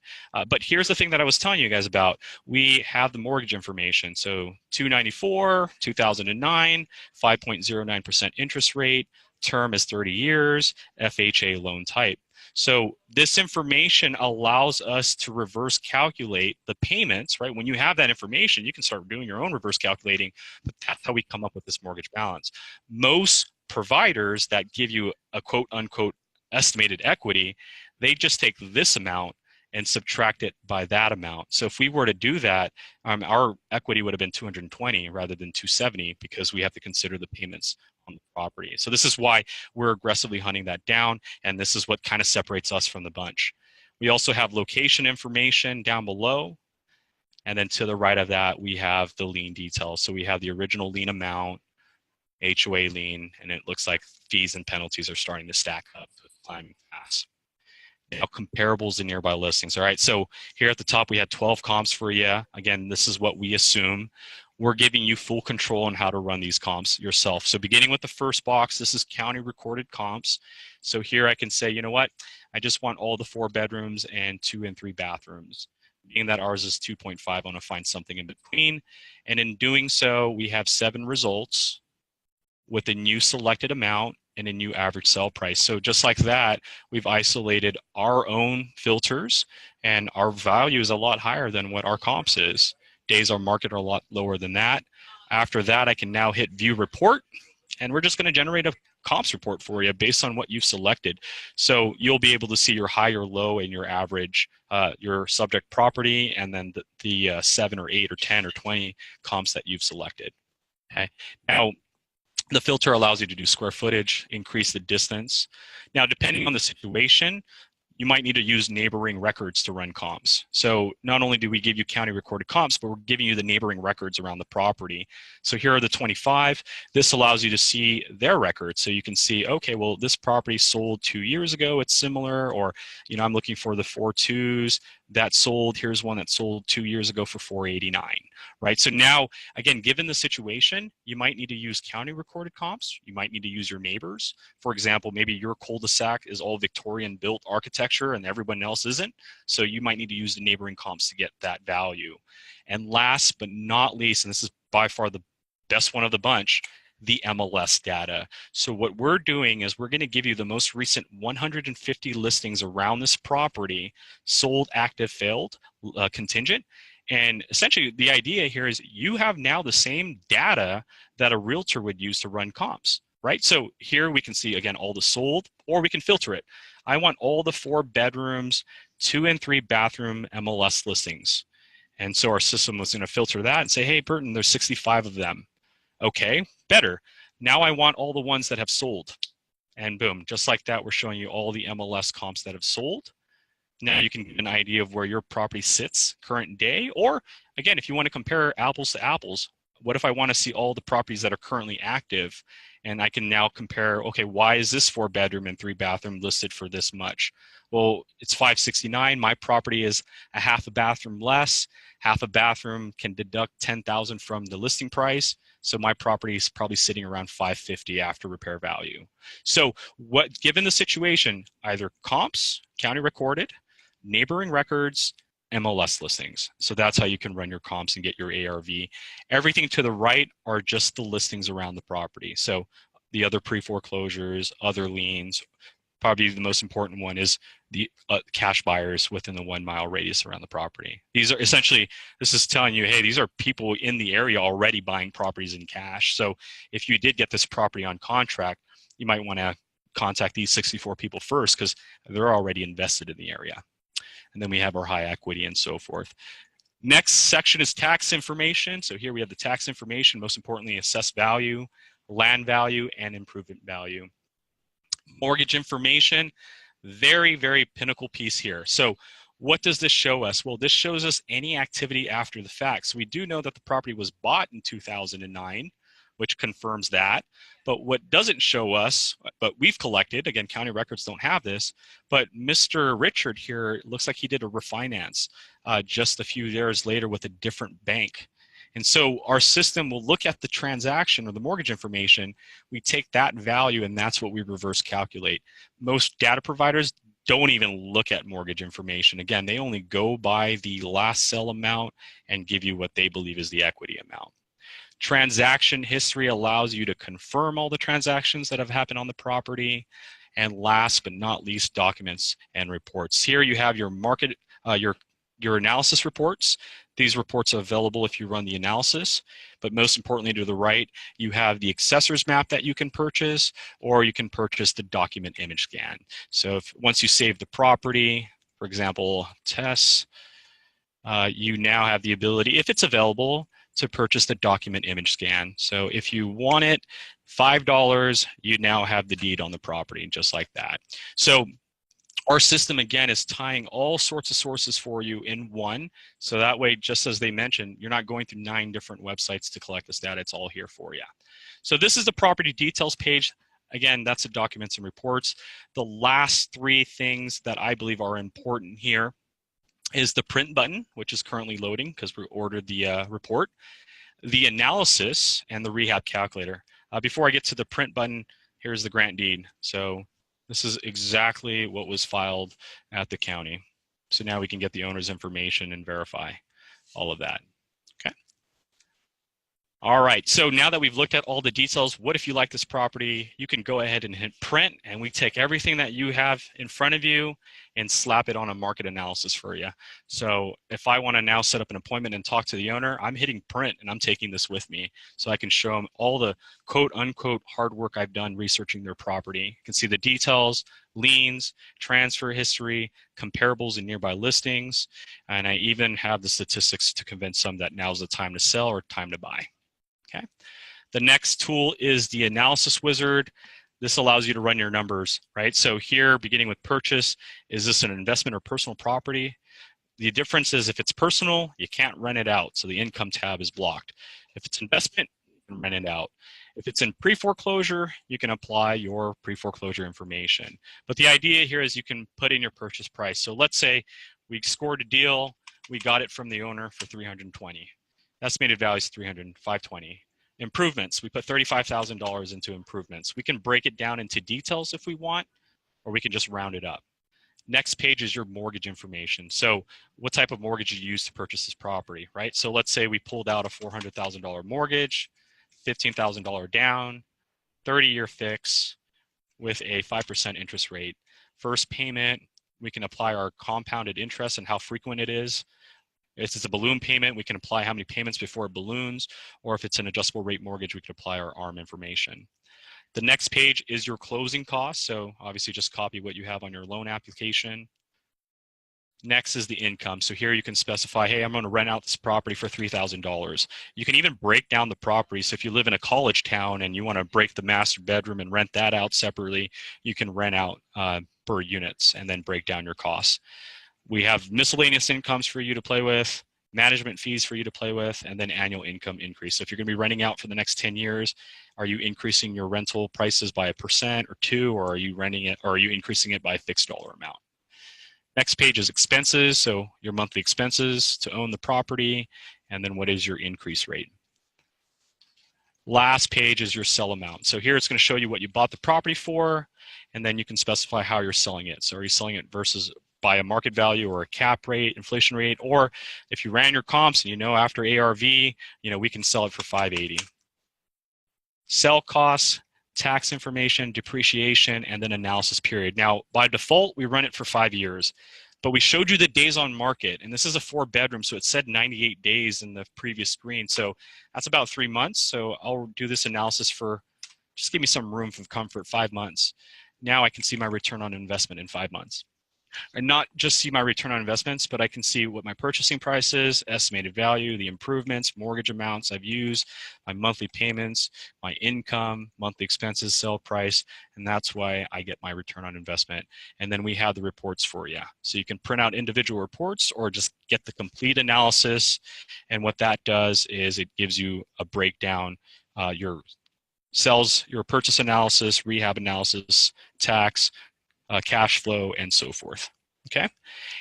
But here's the thing that I was telling you guys about. We have the mortgage information. So 294, 2009, 5.09% interest rate, term is 30 years, FHA loan type. So this information allows us to reverse calculate the payments, right? When you have that information, you can start doing your own reverse calculating, but that's how we come up with this mortgage balance. Most providers that give you a quote unquote estimated equity, they just take this amount and subtract it by that amount. So if we were to do that, our equity would have been 220 rather than 270 because we have to consider the payments on the property. So this is why we're aggressively hunting that down, and this is what kind of separates us from the bunch. We also have location information down below, and then to the right of that, we have the lien details. So we have the original lien amount, HOA lien, and it looks like fees and penalties are starting to stack up with time pass. Now, comparables and nearby listings. All right, so here at the top, we had 12 comps for you. Again, this is what we assume. We're giving you full control on how to run these comps yourself. So beginning with the first box, this is county recorded comps. So here I can say, you know what? I just want all the 4 bedrooms and 2 and 3 bathrooms. Being that ours is 2.5, I want to find something in between. And in doing so, we have 7 results with a new selected amount and a new average sell price. So just like that, we've isolated our own filters, and our value is a lot higher than what our comps is. Days on market are a lot lower than that. After that, I can now hit view report, and we're just going to generate a comps report for you based on what you've selected. So you'll be able to see your high or low and your average, your subject property, and then the 7 or 8 or 10 or 20 comps that you've selected. Okay. Now, the filter allows you to do square footage, increase the distance. Now, depending on the situation, you might need to use neighboring records to run comps. So not only do we give you county recorded comps, but we're giving you the neighboring records around the property. So here are the 25. This allows you to see their records. So you can see, okay, well, this property sold 2 years ago, it's similar, or, you know, I'm looking for the 4 2s that sold. Here's one that sold 2 years ago for 489, right? So now, again, given the situation, you might need to use county recorded comps. You might need to use your neighbors. For example, maybe your cul-de-sac is all Victorian built architecture and everyone else isn't. So you might need to use the neighboring comps to get that value. And last but not least, and this is by far the best one of the bunch, the MLS data. So what we're doing is we're going to give you the most recent 150 listings around this property, sold, active, failed, contingent. And essentially the idea here is you have now the same data that a realtor would use to run comps, right? So here we can see, again, all the sold, or we can filter it. I want all the 4 bedrooms, 2 and 3 bathroom MLS listings. And so our system was going to filter that and say, hey, Burton, there's 65 of them. Okay, better. Now I want all the ones that have sold. And boom, just like that, we're showing you all the MLS comps that have sold. Now you can get an idea of where your property sits current day. Or again, if you want to compare apples to apples, what if I want to see all the properties that are currently active? And I can now compare, okay, why is this 4 bedroom and 3 bathroom listed for this much? Well, it's $569. My property is a half a bathroom less. Half a bathroom can deduct $10,000 from the listing price. So my property is probably sitting around $550 after repair value. So what, given the situation, either comps, county recorded, neighboring records, MLS listings. So that's how you can run your comps and get your ARV. Everything to the right are just the listings around the property. So the other pre-foreclosures, other liens, probably the most important one is the cash buyers within the 1 mile radius around the property. These are essentially, this is telling you, hey, these are people in the area already buying properties in cash. So if you did get this property on contract, you might want to contact these 64 people first because they're already invested in the area. And then we have our high equity and so forth. Next section is tax information. So here we have the tax information, most importantly, assessed value, land value, and improvement value. Mortgage information, very, very pinnacle piece here. So what does this show us? Well, this shows us any activity after the fact. So we do know that the property was bought in 2009 which confirms that. But what doesn't show us, but we've collected, again, county records don't have this, but Mr. Richard here, looks like he did a refinance just a few years later with a different bank. And so our system will look at the transaction or the mortgage information, we take that value, and that's what we reverse calculate. Most data providers don't even look at mortgage information. Again, they only go by the last sell amount and give you what they believe is the equity amount. Transaction history allows you to confirm all the transactions that have happened on the property. And last but not least, documents and reports. Here you have your market, your analysis reports. These reports are available if you run the analysis, but most importantly to the right, you have the assessor's map that you can purchase, or you can purchase the document image scan. So once you save the property, for example, Tess, you now have the ability, if it's available, to purchase the document image scan. So if you want it, $5, you now have the deed on the property, just like that. So our system, again, is tying all sorts of sources for you in one. So that way, just as they mentioned, you're not going through 9 different websites to collect this data. It's all here for you. So this is the property details page. Again, that's the documents and reports. The last 3 things that I believe are important here is the print button, which is currently loading because we ordered the report, the analysis, and the rehab calculator. Before I get to the print button, here's the grant deed. So this is exactly what was filed at the county. So now we can get the owner's information and verify all of that. Okay. All right, so now that we've looked at all the details, what if you like this property? You can go ahead and hit print, and we take everything that you have in front of you and slap it on a market analysis for you. So if I want to now set up an appointment and talk to the owner, I'm hitting print and I'm taking this with me so I can show them all the quote unquote hard work I've done researching their property. You can see the details, liens, transfer history, comparables in nearby listings, and I even have the statistics to convince them that now's the time to sell or time to buy. Okay. The next tool is the analysis wizard. This allows you to run your numbers, right? So here, beginning with purchase, is this an investment or personal property? The difference is if it's personal, you can't rent it out. So the income tab is blocked. If it's investment, you can rent it out. If it's in pre-foreclosure, you can apply your pre-foreclosure information. But the idea here is you can put in your purchase price. So let's say we scored a deal, we got it from the owner for $320. Estimated value is $520. Improvements, we put $35,000 into improvements. We can break it down into details if we want, or we can just round it up. Next page is your mortgage information. So what type of mortgage you use to purchase this property, right? So let's say we pulled out a $400,000 mortgage, $15,000 down, 30-year fix with a 5% interest rate. First payment, we can apply our compounded interest and how frequent it is. If it's a balloon payment, we can apply how many payments before it balloons, or if it's an adjustable rate mortgage, we can apply our ARM information. The next page is your closing costs. So obviously just copy what you have on your loan application. Next is the income. So here you can specify, hey, I'm going to rent out this property for $3,000. You can even break down the property. So if you live in a college town and you want to break the master bedroom and rent that out separately, you can rent out per units and then break down your costs. We have miscellaneous incomes for you to play with, management fees for you to play with, and then annual income increase. So if you're going to be renting out for the next 10 years, are you increasing your rental prices by 1% or 2%, or are you renting it, or are you increasing it by a fixed dollar amount? Next page is expenses. So your monthly expenses to own the property, and then what is your increase rate? Last page is your sell amount. So here it's going to show you what you bought the property for, and then you can specify how you're selling it. So are you selling it versus by a market value or a cap rate, inflation rate, or if you ran your comps and you know after ARV, we can sell it for $580. Sell costs, tax information, depreciation, and then analysis period. Now, by default, we run it for 5 years, but we showed you the days on market, and this is a 4-bedroom, so it said 98 days in the previous screen. So that's about 3 months. So I'll do this analysis for, just give me some room for comfort, 5 months. Now I can see my return on investment in 5 months. And not just see my return on investments, but I can see what my purchasing price is, estimated value, the improvements, mortgage amounts I've used, my monthly payments, my income, monthly expenses, sell price, and that's why I get my return on investment. And then we have the reports for you. So you can print out individual reports or just get the complete analysis. And what that does is it gives you a breakdown your sales, your purchase analysis, rehab analysis, tax, cash flow, and so forth. Okay.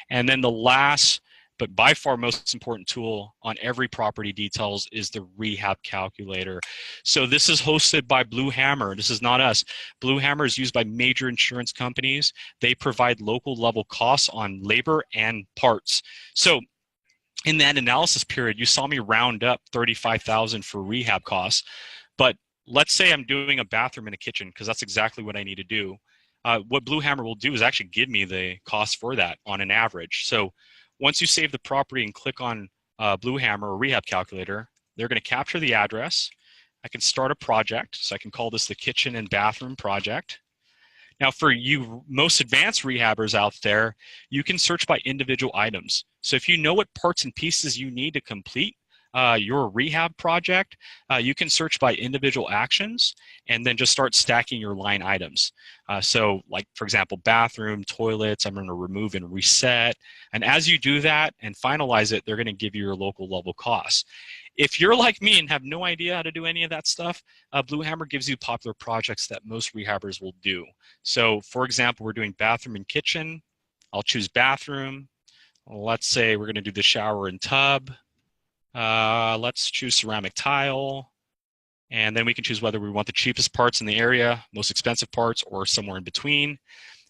And then the last, but by far most important tool on every property details is the rehab calculator. So this is hosted by Blue Hammer. This is not us. Blue Hammer is used by major insurance companies. They provide local level costs on labor and parts. So in that analysis period, you saw me round up $35,000 for rehab costs. But let's say I'm doing a bathroom and a kitchen, because that's exactly what I need to do. What Blue Hammer will do is actually give me the cost for that on an average. So once you save the property and click on Blue Hammer or Rehab Calculator, they're going to capture the address. I can start a project. So I can call this the kitchen and bathroom project. Now, for you most advanced rehabbers out there, you can search by individual items. So if you know what parts and pieces you need to complete your rehab project, you can search by individual actions and then just start stacking your line items. So like, for example, bathroom, toilets, I'm going to remove and reset. And as you do that and finalize it, they're going to give you your local level costs. If you're like me and have no idea how to do any of that stuff, Blue Hammer gives you popular projects that most rehabbers will do. So for example, we're doing bathroom and kitchen. I'll choose bathroom. Let's say we're going to do the shower and tub. Let's choose ceramic tile. And then we can choose whether we want the cheapest parts in the area, most expensive parts, or somewhere in between.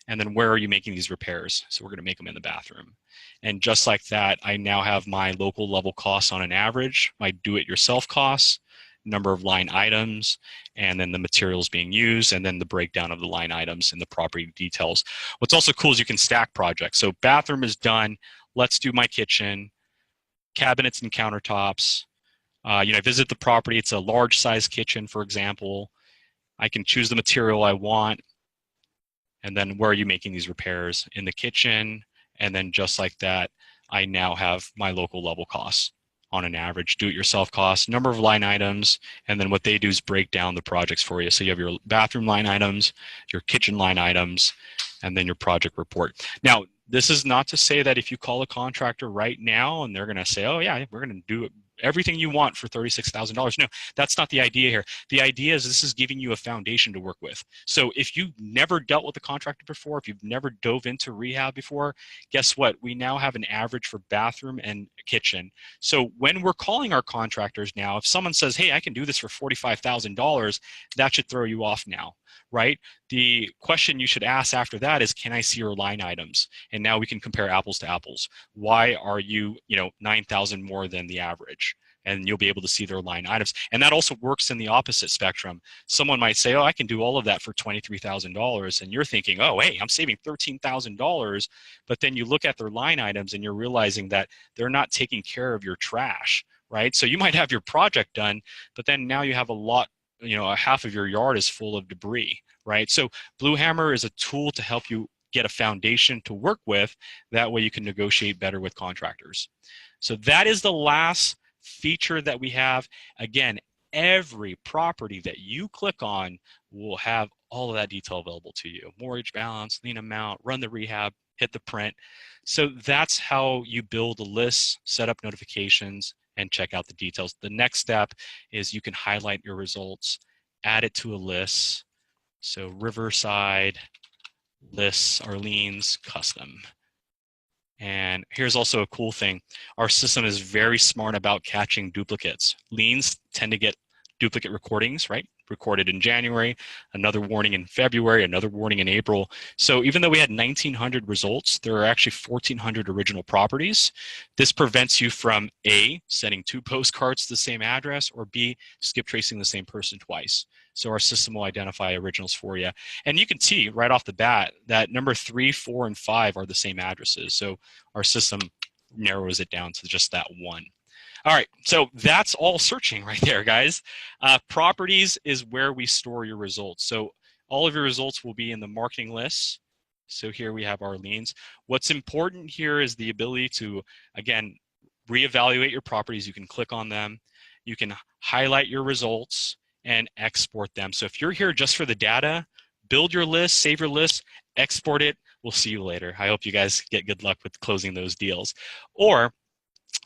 And then where are you making these repairs? So we're going to make them in the bathroom. And just like that, I now have my local level costs on an average, my do-it-yourself costs, number of line items, and then the materials being used, and then the breakdown of the line items and the property details. What's also cool is you can stack projects. So bathroom is done. Let's do my kitchen, cabinets and countertops. I visit the property. It's a large size kitchen, for example. I can choose the material I want. And then where are you making these repairs? In the kitchen. And then just like that, I now have my local level costs on an average, do-it-yourself costs, number of line items, and then what they do is break down the projects for you. So you have your bathroom line items, your kitchen line items, and then your project report. Now, this is not to say that if you call a contractor right now and they're going to say, oh yeah, we're going to do everything you want for $36,000. No, that's not the idea here. The idea is this is giving you a foundation to work with. So if you've never dealt with a contractor before, if you've never dove into rehab before, guess what? We now have an average for bathroom and kitchen. So when we're calling our contractors now, if someone says, hey, I can do this for $45,000, that should throw you off now, right? The question you should ask after that is, can I see your line items? And now we can compare apples to apples. Why are you, 9,000 more than the average? And you'll be able to see their line items. And that also works in the opposite spectrum. Someone might say, oh, I can do all of that for $23,000. And you're thinking, oh, hey, I'm saving $13,000. But then you look at their line items and you're realizing that they're not taking care of your trash, right? So you might have your project done, but then now you have a lot, half of your yard is full of debris, right? So Blue Hammer is a tool to help you get a foundation to work with. That way you can negotiate better with contractors. So that is the last feature that we have. Again, every property that you click on will have all of that detail available to you. Mortgage balance, lien amount, run the rehab, hit the print. So that's how you build a list, set up notifications, and check out the details. The next step is you can highlight your results, add it to a list. So Riverside, lists, or liens, custom. And here's also a cool thing. Our system is very smart about catching duplicates. Liens tend to get duplicate recordings, right? Recorded in January, another warning in February, another warning in April. So even though we had 1,900 results, there are actually 1,400 original properties. This prevents you from A, sending 2 postcards to the same address, or B, skip tracing the same person twice. So our system will identify originals for you. And you can see right off the bat that number 3, 4, and 5 are the same addresses. So our system narrows it down to just that one. All right, so that's all searching right there, guys. Properties is where we store your results. So all of your results will be in the marketing lists. So here we have our liens. What's important here is the ability to, again, reevaluate your properties. You can click on them. You can highlight your results and export them. So if you're here just for the data, build your list, save your list, export it. We'll see you later. I hope you guys get good luck with closing those deals. Or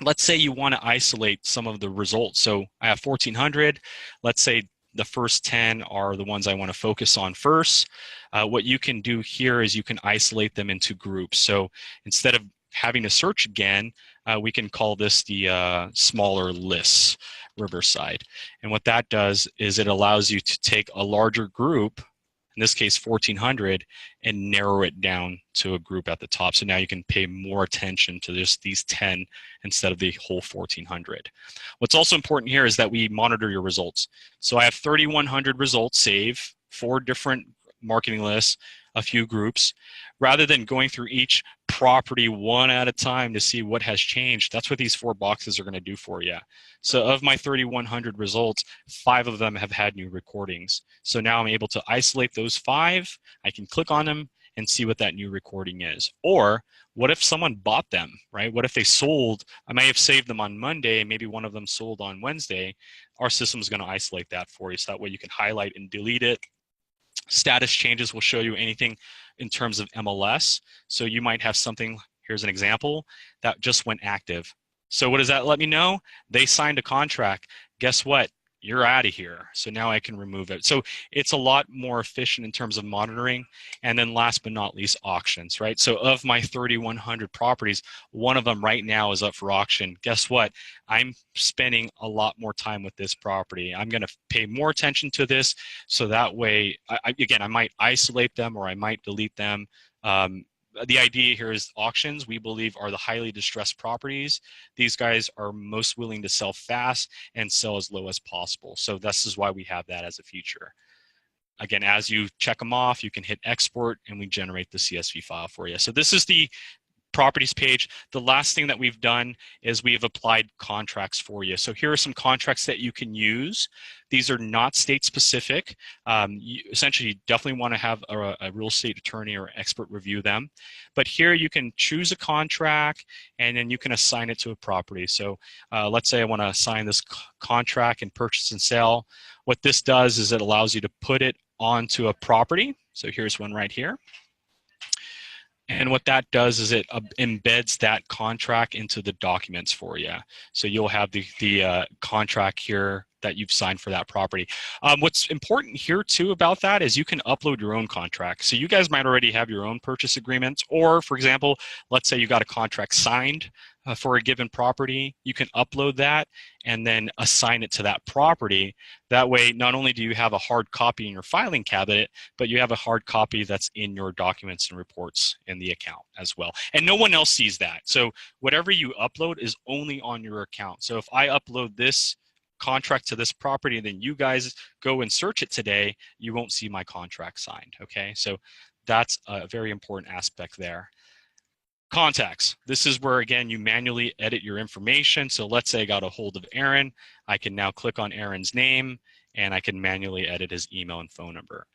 let's say you want to isolate some of the results. So I have 1,400. Let's say the first 10 are the ones I want to focus on first. What you can do here is you can isolate them into groups. So instead of having to search again, we can call this the smaller lists Riverside. And what that does is it allows you to take a larger group, in this case 1,400, and narrow it down to a group at the top. So now you can pay more attention to just these 10 instead of the whole 1,400. What's also important here is that we monitor your results. So I have 3,100 results saved, 4 different marketing lists, a few groups. Rather than going through each property one at a time to see what has changed, that's what these 4 boxes are going to do for you. So of my 3,100 results, 5 of them have had new recordings. So now I'm able to isolate those 5. I can click on them and see what that new recording is. Or what if someone bought them, right? What if they sold? I may have saved them on Monday, maybe one of them sold on Wednesday. Our system is going to isolate that for you, so that way you can highlight and delete it. Status changes will show you anything in terms of MLS. So you might have something, here's an example, that just went active. So what does that let me know? They signed a contract. Guess what? You're out of here. So now I can remove it. So it's a lot more efficient in terms of monitoring. And then last but not least, auctions, right? So of my 3,100 properties, one of them right now is up for auction. Guess what? I'm spending a lot more time with this property. I'm going to pay more attention to this. So that way, again, I might isolate them or I might delete them. The idea here is auctions, we believe, are the highly distressed properties. These guys are most willing to sell fast and sell as low as possible. So this is why we have that as a feature. Again, as you check them off, you can hit export and we generate the CSV file for you. So this is the properties page. The last thing that we've done is we have applied contracts for you. So here are some contracts that you can use. These are not state specific. Essentially, you definitely want to have a real estate attorney or expert review them. But here you can choose a contract and then you can assign it to a property. So let's say I want to assign this contract in purchase and sale. What this does is it allows you to put it onto a property. So here's one right here. And what that does is it embeds that contract into the documents for you. So you'll have the contract here that you've signed for that property. What's important here too about that is you can upload your own contract. So you guys might already have your own purchase agreements, or for example, let's say you got a contract signed for a given property. You can upload that and then assign it to that property. That way, not only do you have a hard copy in your filing cabinet, but you have a hard copy that's in your documents and reports in the account as well. And no one else sees that. So whatever you upload is only on your account. So if I upload this contract to this property and then you guys go and search it today, you won't see my contract signed, okay? So that's a very important aspect there. Contacts. This is where, again, you manually edit your information. So let's say I got a hold of Aaron. I can now click on Aaron's name and I can manually edit his email and phone number.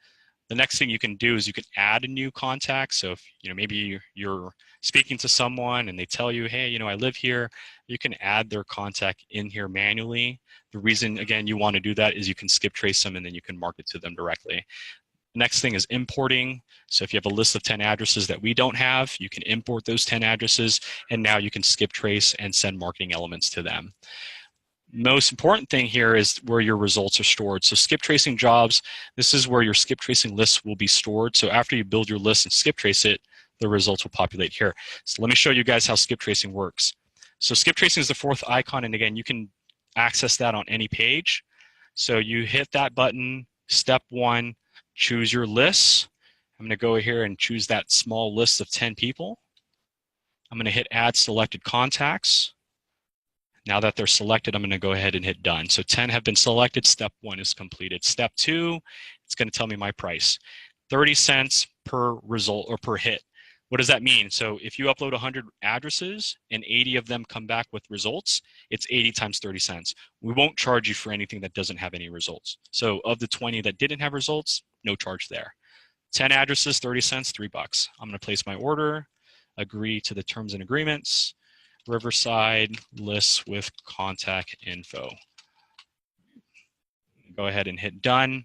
The next thing you can do is you can add a new contact. So if maybe you're speaking to someone and they tell you, hey, I live here, you can add their contact in here manually. The reason, again, you want to do that is you can skip trace them and then you can market to them directly. Next thing is importing. So if you have a list of 10 addresses that we don't have, you can import those 10 addresses, and now you can skip trace and send marketing elements to them. Most important thing here is where your results are stored. So skip tracing jobs, this is where your skip tracing lists will be stored. So after you build your list and skip trace it, the results will populate here. So let me show you guys how skip tracing works. So skip tracing is the 4th icon, and again, you can access that on any page. So you hit that button, step 1, choose your lists. I'm going to go here and choose that small list of 10 people. I'm going to hit add selected contacts. Now that they're selected, I'm going to go ahead and hit done. So 10 have been selected. Step 1 is completed. Step 2, it's going to tell me my price. 30 cents per result or per hit. What does that mean? So if you upload 100 addresses and 80 of them come back with results, it's 80 times 30 cents. We won't charge you for anything that doesn't have any results. So of the 20 that didn't have results, no charge there. 10 addresses, 30 cents, $3. I'm going to place my order, agree to the terms and agreements, Riverside lists with contact info. Go ahead and hit done.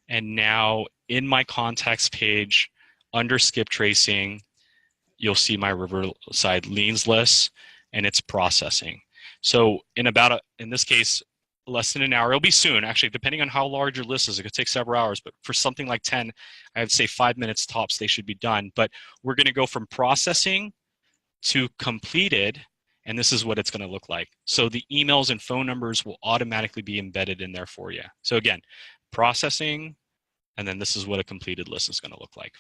And now in my contacts page, under skip tracing, you'll see my Riverside liens list and it's processing. So in this case, less than an hour. It'll be soon, actually, depending on how large your list is. It could take several hours, but for something like 10, I would say 5 minutes tops, they should be done. But we're going to go from processing to completed, and this is what it's going to look like. So the emails and phone numbers will automatically be embedded in there for you. So again, processing, and then this is what a completed list is going to look like.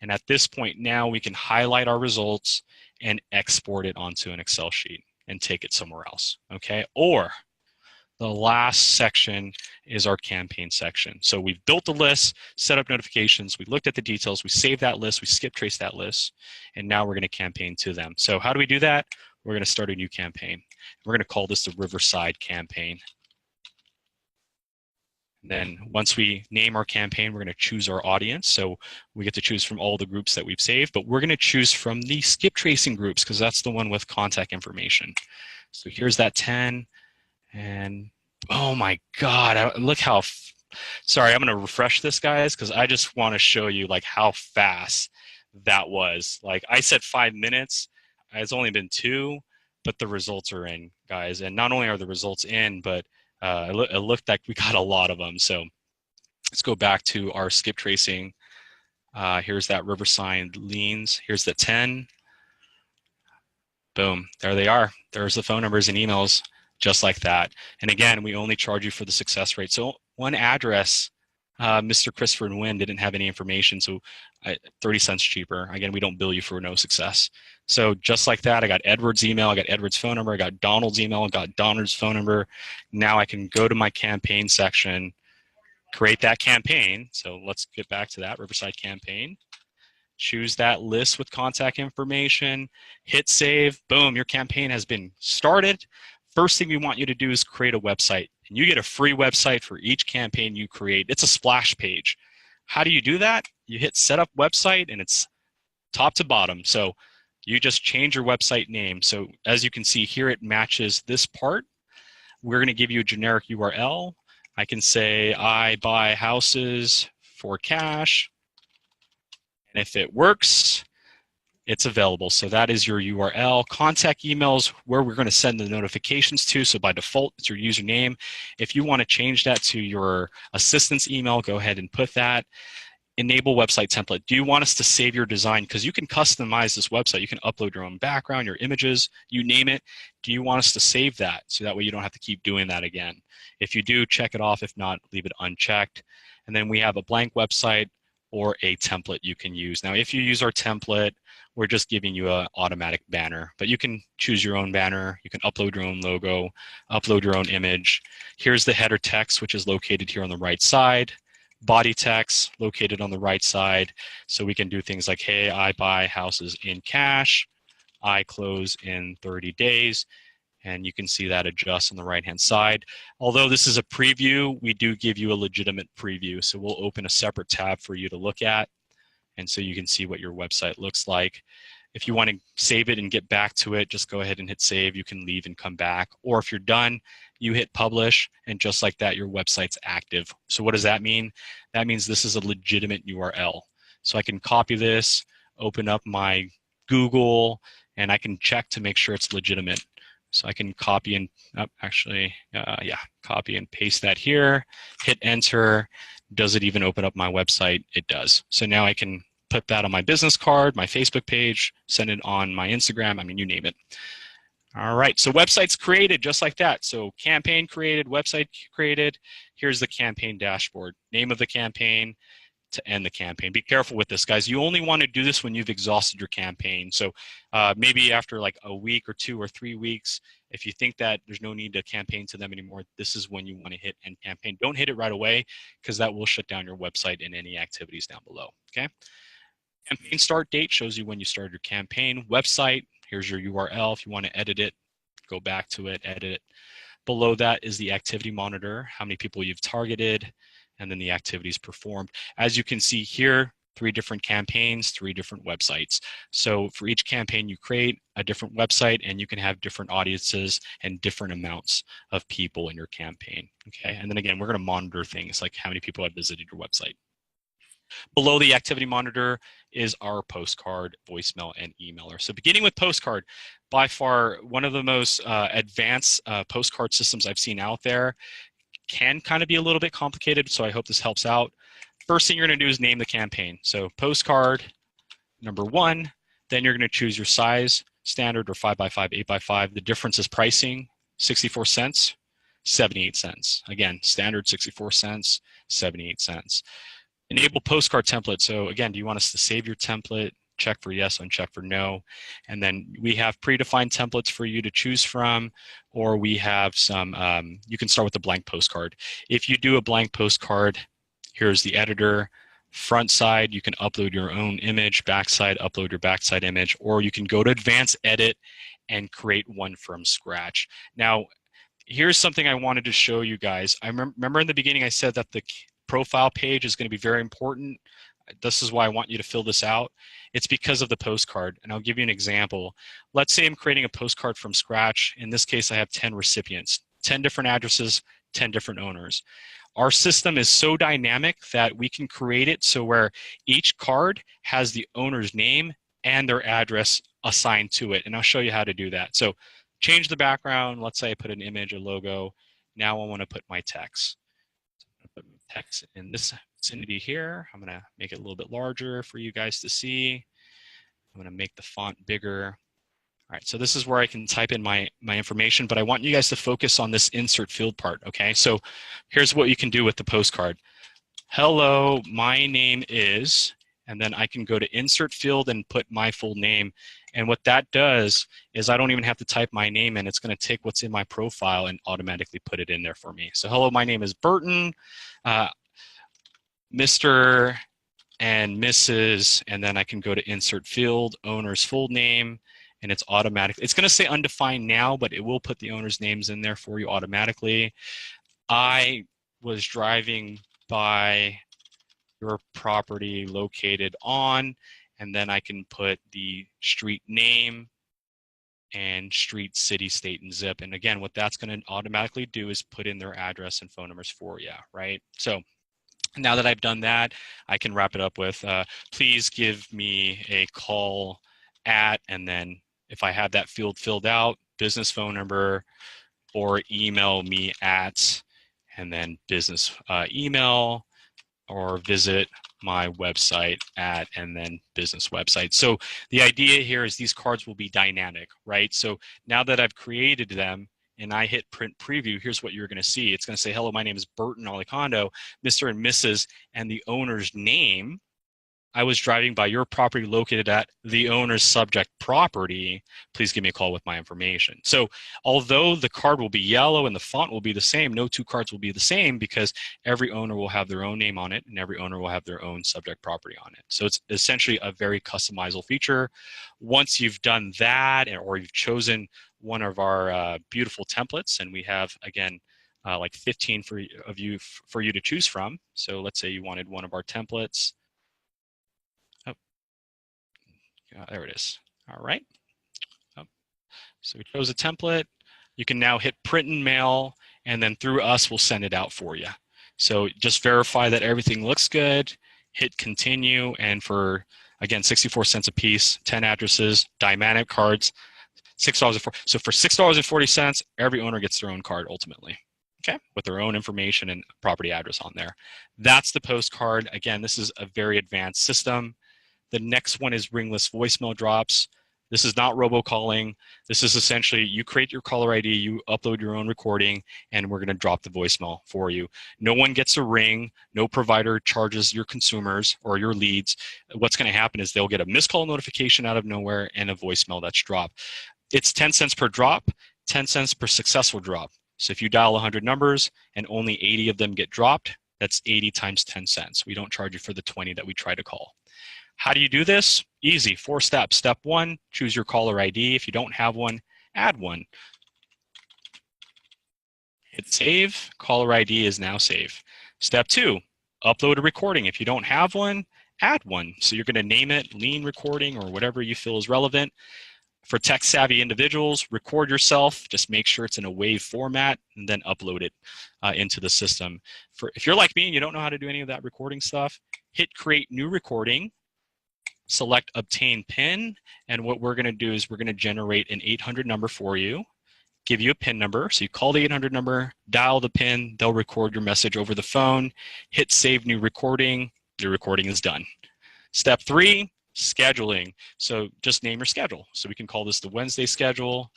And at this point now, we can highlight our results and export it onto an Excel sheet and take it somewhere else, okay? Or the last section is our campaign section. So we've built the list, set up notifications, we looked at the details, we saved that list, we skip traced that list, and now we're going to campaign to them. So how do we do that? We're going to start a new campaign. We're going to call this the Riverside campaign. Then once we name our campaign, we're going to choose our audience. So we get to choose from all the groups that we've saved, but we're going to choose from the skip tracing groups because that's the one with contact information. So here's that 10. And oh my God, look how, sorry, I'm going to refresh this, guys, because I just want to show you like how fast that was. Like I said 5 minutes, it's only been 2, but the results are in, guys. And not only are the results in, but it looked like we got a lot of them. So let's go back to our skip tracing. Here's that Riverside leans. Here's the 10. Boom, there they are. There's the phone numbers and emails, just like that. And again, we only charge you for the success rate. So one address, Mr. Christopher Nguyen didn't have any information, so 30 cents cheaper. Again, we don't bill you for no success. So just like that, I got Edward's email, I got Edward's phone number, I got Donald's email, I got Donald's phone number. Now I can go to my campaign section, create that campaign. So let's get back to that Riverside campaign. Choose that list with contact information, hit save, boom, your campaign has been started. First thing we want you to do is create a website. And you get a free website for each campaign you create. It's a splash page. How do you do that? You hit setup website and it's top to bottom. So you just change your website name. So as you can see here, it matches this part. We're going to give you a generic URL. I can say I buy houses for cash. And if it works, it's available. So that is your URL. Contact emails where we're going to send the notifications to. So by default, it's your username. If you want to change that to your assistant's email, go ahead and put that. Enable website template. Do you want us to save your design? Because you can customize this website. You can upload your own background, your images, you name it. Do you want us to save that? So that way you don't have to keep doing that again. If you do, check it off. If not, leave it unchecked. And then we have a blank website or a template you can use. Now, if you use our template, we're just giving you an automatic banner, but you can choose your own banner. You can upload your own logo, upload your own image. Here's the header text, which is located here on the right side. Body text located on the right side. So we can do things like, hey, I buy houses in cash. I close in 30 days. And you can see that adjust on the right-hand side. Although this is a preview, we do give you a legitimate preview. So we'll open a separate tab for you to look at. And so you can see what your website looks like. If you want to save it and get back to it, just go ahead and hit save. You can leave and come back. Or if you're done, you hit publish, and just like that, your website's active. So what does that mean? That means this is a legitimate URL. So I can copy this, open up my Google, and I can check to make sure it's legitimate. So I can copy and copy and paste that here, hit enter. Does it even open up my website? It does. So now I can put that on my business card, my Facebook page, send it on my Instagram, I mean, you name it. All right, so website's created just like that. So campaign created, website created. Here's the campaign dashboard. Name of the campaign to end the campaign. Be careful with this, guys. You only want to do this when you've exhausted your campaign. So maybe after like a week or 2 or 3 weeks, if you think that there's no need to campaign to them anymore, this is when you want to hit end campaign. Don't hit it right away because that will shut down your website and any activities down below, okay? Campaign start date shows you when you started your campaign. Website, here's your URL. If you want to edit it, go back to it, edit it. Below that is the activity monitor, how many people you've targeted, and then the activities performed. As you can see here, 3 different campaigns, 3 different websites. So for each campaign you create a different website, and you can have different audiences and different amounts of people in your campaign, okay? And then again, we're gonna monitor things like how many people have visited your website. Below the activity monitor is our postcard, voicemail, and emailer. So beginning with postcard, by far one of the most advanced postcard systems I've seen out there. Can kind of be a little bit complicated, so I hope this helps out. First thing you're going to do is name the campaign. So postcard number 1, then you're going to choose your size, standard or 5x5, 8x5. The difference is pricing, 64 cents, 78 cents. Again, standard 64 cents, 78 cents. Enable postcard template. So again, do you want us to save your template? Check for yes, uncheck for no. And then we have predefined templates for you to choose from, or we have some, you can start with a blank postcard. If you do a blank postcard, here's the editor. Front side, you can upload your own image. Back side, upload your backside image, or you can go to advanced edit and create one from scratch. Now, here's something I wanted to show you guys. I remember in the beginning I said that the profile page is going to be very important. This is why I want you to fill this out. It's because of the postcard, and I'll give you an example. Let's say I'm creating a postcard from scratch. In this case, I have 10 recipients, 10 different addresses, 10 different owners. Our system is so dynamic that we can create it so where each card has the owner's name and their address assigned to it, and I'll show you how to do that. So change the background. Let's say I put an image, a logo. Now I want to put my text. Put text in this vicinity here. I'm going to make it a little bit larger for you guys to see. I'm going to make the font bigger. All right, so this is where I can type in my information, but I want you guys to focus on this insert field part, okay? So here's what you can do with the postcard. Hello, my name is, and then I can go to insert field and put my full name. And what that does is I don't even have to type my name in. It's going to take what's in my profile and automatically put it in there for me. So hello, my name is Burton, Mr. and Mrs. And then I can go to insert field, owner's full name, and it's automatic. It's going to say undefined now, but it will put the owner's names in there for you automatically. I was driving by your property located on, and then I can put the street name and street, city, state, and zip. And again, what that's going to automatically do is put in their address and phone numbers for you, right? So now that I've done that, I can wrap it up with, please give me a call at, and then if I have that field filled out, business phone number, or email me at, and then business email, or visit my website at, and then business website. So the idea here is these cards will be dynamic, right? So now that I've created them and I hit print preview, here's what you're going to see. It's going to say, hello, my name is Burton Alicondo, Mr. and Mrs. and the owner's name. I was driving by your property located at the owner's subject property. Please give me a call with my information. So although the card will be yellow and the font will be the same, no two cards will be the same because every owner will have their own name on it and every owner will have their own subject property on it. So it's essentially a very customizable feature. Once you've done that, or you've chosen one of our beautiful templates, and we have, again, like 15 for you to choose from. So let's say you wanted one of our templates. There it is. All right. So we chose a template. You can now hit print and mail, and then through us, we'll send it out for you. So just verify that everything looks good, hit continue, and for, again, 64 cents a piece, 10 addresses, dynamic cards, $6.40. So for $6.40, every owner gets their own card ultimately, okay, with their own information and property address on there. That's the postcard. Again, this is a very advanced system. The next one is ringless voicemail drops. This is not robocalling. This is essentially you create your caller ID, you upload your own recording, and we're going to drop the voicemail for you. No one gets a ring. No provider charges your consumers or your leads. What's going to happen is they'll get a missed call notification out of nowhere and a voicemail that's dropped. It's 10 cents per drop, 10 cents per successful drop. So if you dial 100 numbers and only 80 of them get dropped, that's 80 times 10 cents. We don't charge you for the 20 that we try to call. How do you do this? Easy, 4 steps. Step 1, choose your caller ID. If you don't have one, add one. Hit save. Caller ID is now saved. Step 2, upload a recording. If you don't have one, add one. So you're going to name it lean recording or whatever you feel is relevant. For tech-savvy individuals, record yourself. Just make sure it's in a WAV format and then upload it into the system. If you're like me and you don't know how to do any of that recording stuff, hit Create New Recording, select Obtain PIN, and what we're going to do is we're going to generate an 800 number for you, give you a PIN number. So you call the 800 number, dial the PIN, they'll record your message over the phone, hit Save New Recording, your recording is done. Step 3, scheduling. So just name your schedule. So we can call this the Wednesday schedule.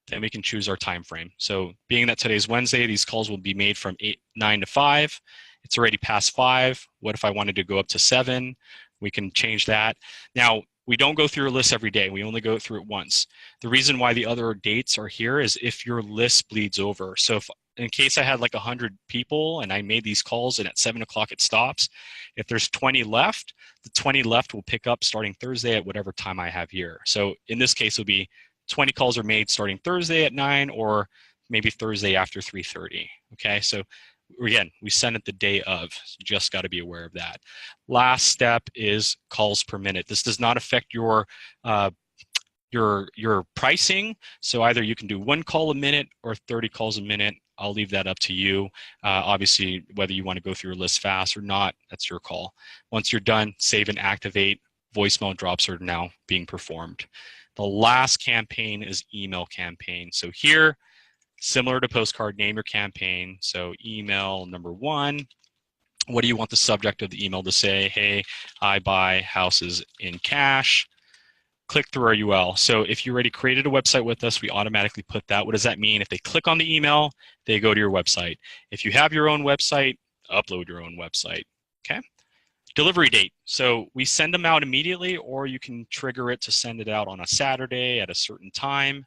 Then we can choose our time frame. So being that today's Wednesday, these calls will be made from 9 to 5. It's already past 5. What if I wanted to go up to 7? We can change that. Now, we don't go through your list every day. We only go through it once. The reason why the other dates are here is if your list bleeds over. So if in case I had like 100 people and I made these calls and at 7 o'clock it stops, if there's 20 left, the 20 left will pick up starting Thursday at whatever time I have here. So in this case, it'll be 20 calls are made starting Thursday at 9 or maybe Thursday after 3:30. Okay, so again, we send it the day of. So you just got to be aware of that. Last step is calls per minute. This does not affect your pricing. So either you can do 1 call a minute or 30 calls a minute. I'll leave that up to you. Obviously, whether you want to go through your list fast or not, that's your call. Once you're done, save and activate. Voicemail drops are now being performed. The last campaign is email campaign. So here, similar to postcard, name your campaign. So email number 1. What do you want the subject of the email to say? Hey, I buy houses in cash. Click through our UL. So if you already created a website with us, we automatically put that. What does that mean? If they click on the email, they go to your website. If you have your own website, upload your own website. Okay. Delivery date. So we send them out immediately, or you can trigger it to send it out on a Saturday at a certain time.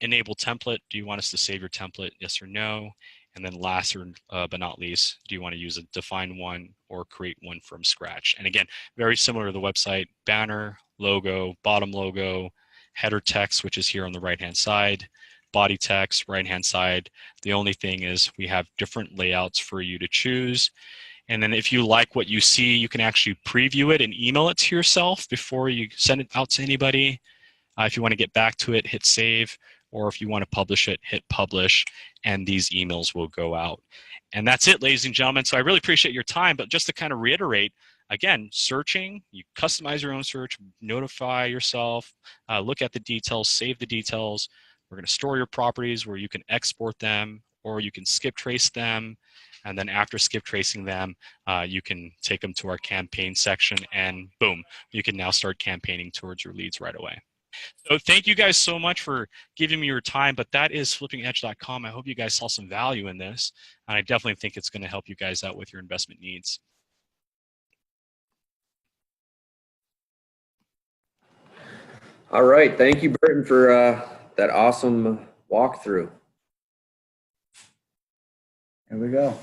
Enable template. Do you want us to save your template? Yes or no? And then last but not least, do you want to use a define one or create one from scratch? And again, very similar to the website, banner, logo, bottom logo, header text, which is here on the right-hand side, body text, right-hand side. The only thing is we have different layouts for you to choose. And then if you like what you see, you can actually preview it and email it to yourself before you send it out to anybody. If you want to get back to it, hit save. Or if you want to publish it, hit publish, and these emails will go out. And that's it, ladies and gentlemen. So I really appreciate your time, but just to kind of reiterate, again, searching, you customize your own search, notify yourself, look at the details, save the details. We're going to store your properties where you can export them or you can skip trace them. And then after skip tracing them, you can take them to our campaign section and boom, you can now start campaigning towards your leads right away. So thank you guys so much for giving me your time, but that is flippingedge.com. I hope you guys saw some value in this, and I definitely think it's going to help you guys out with your investment needs. All right. Thank you, Burton, for that awesome walkthrough. Here we go.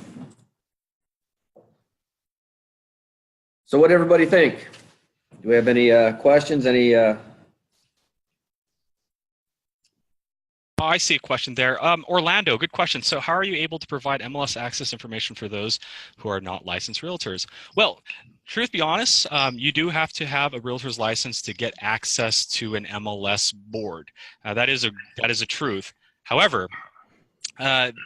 So what did everybody think? Do we have any questions? Any Oh, I see a question there. Orlando, good question. So how are you able to provide MLS access information for those who are not licensed realtors? Well, truth be honest, you do have to have a realtor's license to get access to an MLS board. That is a truth. However,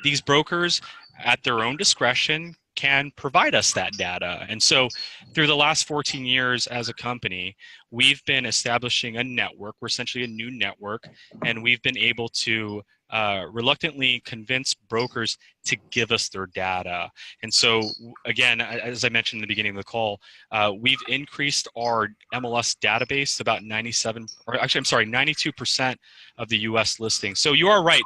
these brokers, at their own discretion, can provide us that data. And so through the last 14 years as a company, we've been establishing a network. We're essentially a new network, and we've been able to reluctantly convince brokers to give us their data. And so again, as I mentioned in the beginning of the call, we've increased our MLS database to about 92% of the US listings. So you are right.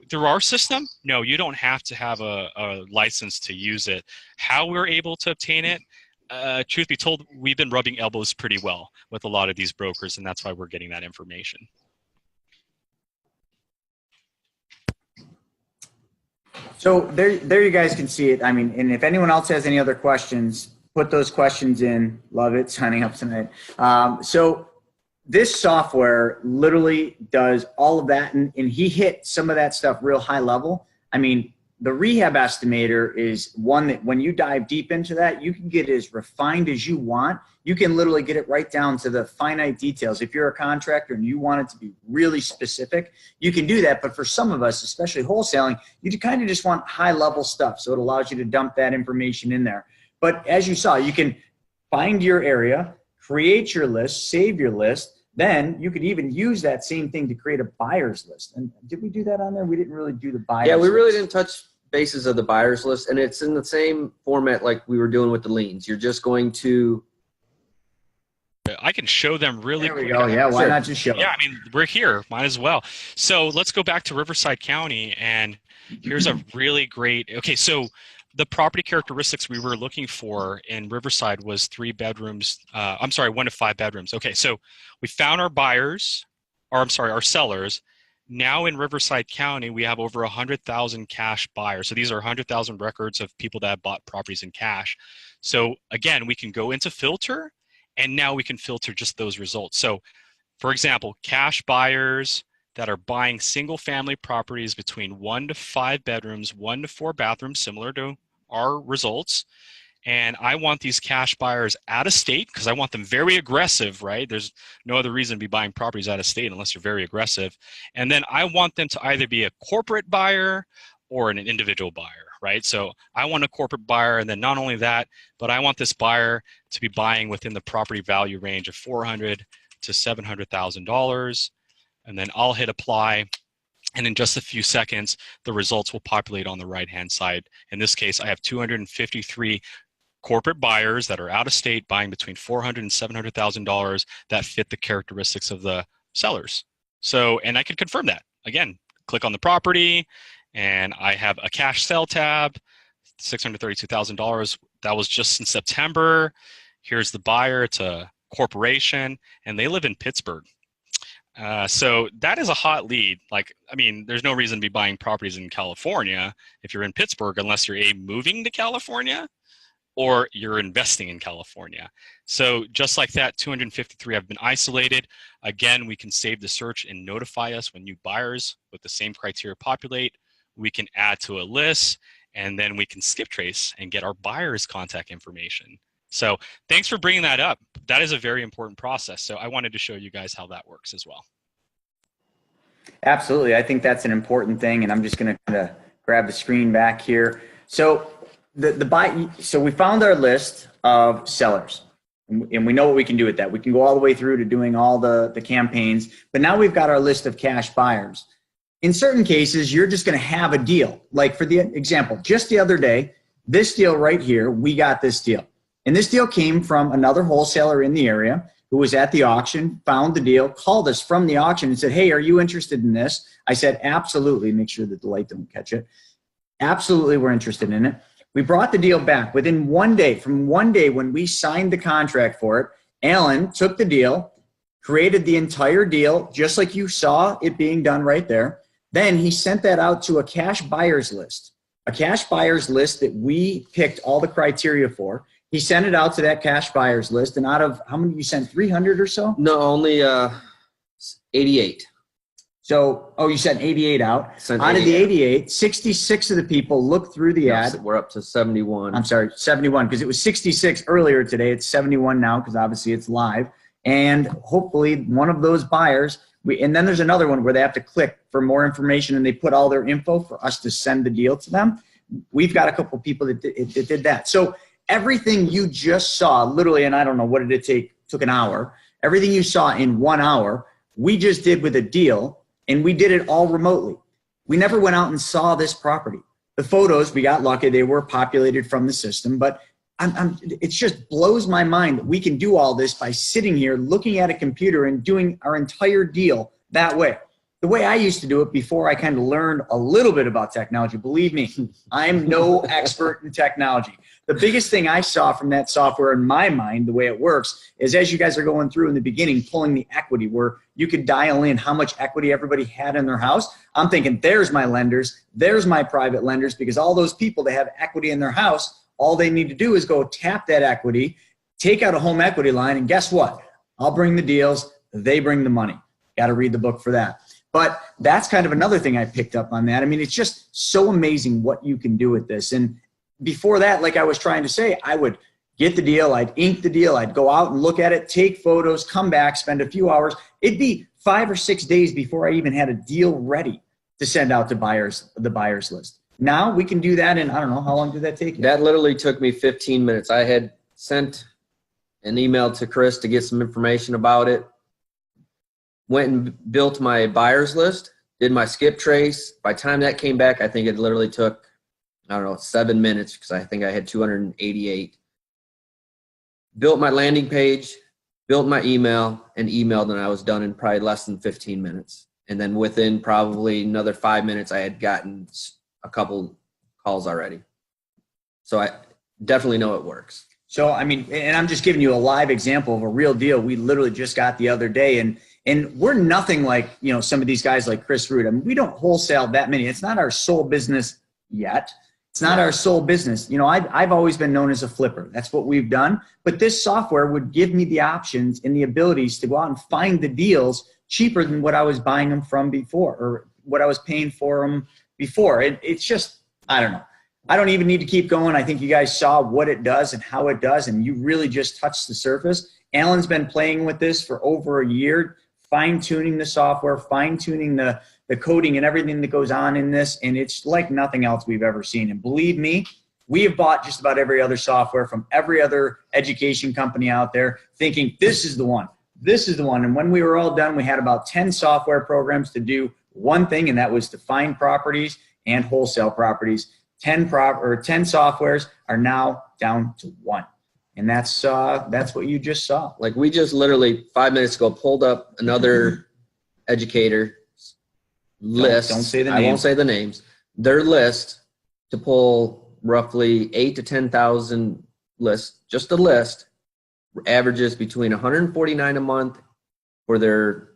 Through our system, no, you don't have to have a license to use it. How we're able to obtain it, truth be told, we've been rubbing elbows pretty well with a lot of these brokers, and that's why we're getting that information. So there you guys can see it. I mean, and if anyone else has any other questions, put those questions in. Love it. Signing up tonight. So this software literally does all of that. And he hit some of that stuff real high level. I mean, the rehab estimator is one that when you dive deep into that, you can get as refined as you want. You can literally get it right down to the finite details. If you're a contractor and you want it to be really specific, you can do that. But for some of us, especially wholesaling, you kind of just want high level stuff. So it allows you to dump that information in there. But as you saw, you can find your area, create your list, save your list. Then you could even use that same thing to create a buyer's list. And did we do that on there? We didn't really do the buyer's list. Yeah, we really didn't touch bases of the buyer's list, and it's in the same format like we were doing with the liens. You're just going to. I can show them really There we quick. go. Yeah, why Sure. not just show it? Yeah, I mean, we're here. Might as well. So let's go back to Riverside County, and here's a really great. Okay, so the property characteristics we were looking for in Riverside was 3 bedrooms. I'm sorry, 1 to 5 bedrooms. Okay, so we found our buyers, or I'm sorry, our sellers. Now in Riverside County, we have over 100,000 cash buyers. So these are 100,000 records of people that have bought properties in cash. So again, we can go into filter, and now we can filter just those results. So for example, cash buyers that are buying single family properties between 1 to 5 bedrooms, 1 to 4 bathrooms, similar to our results. And I want these cash buyers out of state because I want them very aggressive, right? There's no other reason to be buying properties out of state unless you're very aggressive. And then I want them to either be a corporate buyer or an individual buyer, right? So I want a corporate buyer, and then not only that, but I want this buyer to be buying within the property value range of $400,000 to $700,000. And then I'll hit apply. And in just a few seconds, the results will populate on the right-hand side. In this case, I have 253 corporate buyers that are out of state buying between $400,000 and $700,000 that fit the characteristics of the sellers. So, and I can confirm that. Again, click on the property, and I have a cash sale tab, $632,000. That was just in September. Here's the buyer. It's a corporation, and they live in Pittsburgh. So that is a hot lead. Like, I mean, there's no reason to be buying properties in California if you're in Pittsburgh, unless you're moving to California or you're investing in California. So just like that, 253 have been isolated. Again, we can save the search and notify us when new buyers with the same criteria populate. We can add to a list, and then we can skip trace and get our buyer's contact information. So thanks for bringing that up. That is a very important process. So I wanted to show you guys how that works as well. Absolutely. I think that's an important thing. And I'm just going to kind of grab the screen back here. So so we found our list of sellers, and we know what we can do with that. We can go all the way through to doing all the campaigns, but now we've got our list of cash buyers. In certain cases, you're just going to have a deal. Like for the example, just the other day, this deal right here, we got this deal. And this deal came from another wholesaler in the area who was at the auction, found the deal, called us from the auction and said, hey, are you interested in this? I said, absolutely. Make sure that the light don't catch it. Absolutely, we're interested in it. We brought the deal back within 1 day. From 1 day when we signed the contract for it, Alan took the deal, created the entire deal, just like you saw it being done right there. Then he sent that out to a cash buyers list, that we picked all the criteria for. He sent it out to that cash buyers list, and out of how many you sent, 300 or so? No, only 88. So, you sent 88 out. Sent Out of the 88. 88, 66 of the people looked through the ad. We're up to 71. I'm sorry, 71, because it was 66 earlier today. It's 71 now because obviously it's live. And hopefully one of those buyers, and then there's another one where they have to click for more information and they put all their info for us to send the deal to them. We've got a couple people that did that. So everything you just saw, literally, and I don't know, what did it take? Took an hour. Everything you saw in 1 hour, we just did with a deal, and we did it all remotely. We never went out and saw this property. The photos, we got lucky. They were populated from the system, but it just blows my mind that we can do all this by sitting here, looking at a computer and doing our entire deal that way. The way I used to do it before I kind of learned a little bit about technology, believe me, I'm no expert in technology. The biggest thing I saw from that software in my mind, the way it works, is as you guys are going through in the beginning, pulling the equity where you could dial in how much equity everybody had in their house. I'm thinking, there's my lenders, there's my private lenders, because all those people that have equity in their house, all they need to do is go tap that equity, take out a home equity line, and guess what? I'll bring the deals, they bring the money. Got to read the book for that. But that's kind of another thing I picked up on that. I mean, it's just so amazing what you can do with this. And before that, like I was trying to say, I would get the deal, I'd ink the deal, I'd go out and look at it, take photos, come back, spend a few hours. It'd be 5 or 6 days before I even had a deal ready to send out to the buyers list. Now we can do that in, I don't know, how long did that take you? That literally took me 15 minutes. I had sent an email to Chris to get some information about it. Went and built my buyers list, did my skip trace. By the time that came back, I think it literally took, I don't know, 7 minutes because I think I had 288. Built my landing page, built my email, and emailed, and I was done in probably less than 15 minutes. And then within probably another 5 minutes, I had gotten a couple calls already. So I definitely know it works. So, I mean, and I'm just giving you a live example of a real deal we literally just got the other day. And we're nothing like, you know, some of these guys like Chris Root. I mean, we don't wholesale that many. It's not our sole business yet. It's not our sole business. You know, I've always been known as a flipper. That's what we've done. But this software would give me the options and the abilities to go out and find the deals cheaper than what I was buying them from before, or what I was paying for them before. It's just, I don't know. I don't even need to keep going. I think you guys saw what it does and how it does, and you really just touched the surface. Alan's been playing with this for over a year, fine-tuning the software, fine-tuning the coding and everything that goes on in this, and it's like nothing else we've ever seen. And believe me, we have bought just about every other software from every other education company out there thinking this is the one. This is the one. And when we were all done, we had about 10 software programs to do one thing, and that was to find properties and wholesale properties. 10 softwares are now down to one. And that's what you just saw. Like we just literally 5 minutes ago pulled up another educator list. Don't say the I names. won't say the names. Their list to pull roughly 8 to 10,000 lists, just a list, averages between 149 a month for their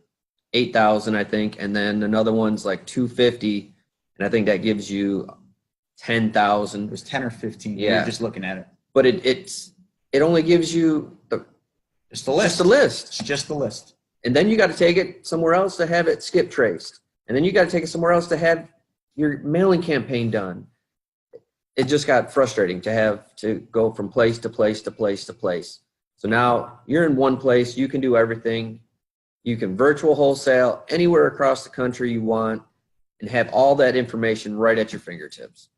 8,000, I think, and then another one's like 250, and I think that gives you 10,000. It was 10 or 15. Yeah. We were just looking at it. But it only gives you Just the list. just a list. It's just the list. And then you got to take it somewhere else to have it skip traced. And then you got to take it somewhere else to have your mailing campaign done. It just got frustrating to have to go from place to place to place to place. So now you're in one place. You can do everything. You can virtual wholesale anywhere across the country you want and have all that information right at your fingertips.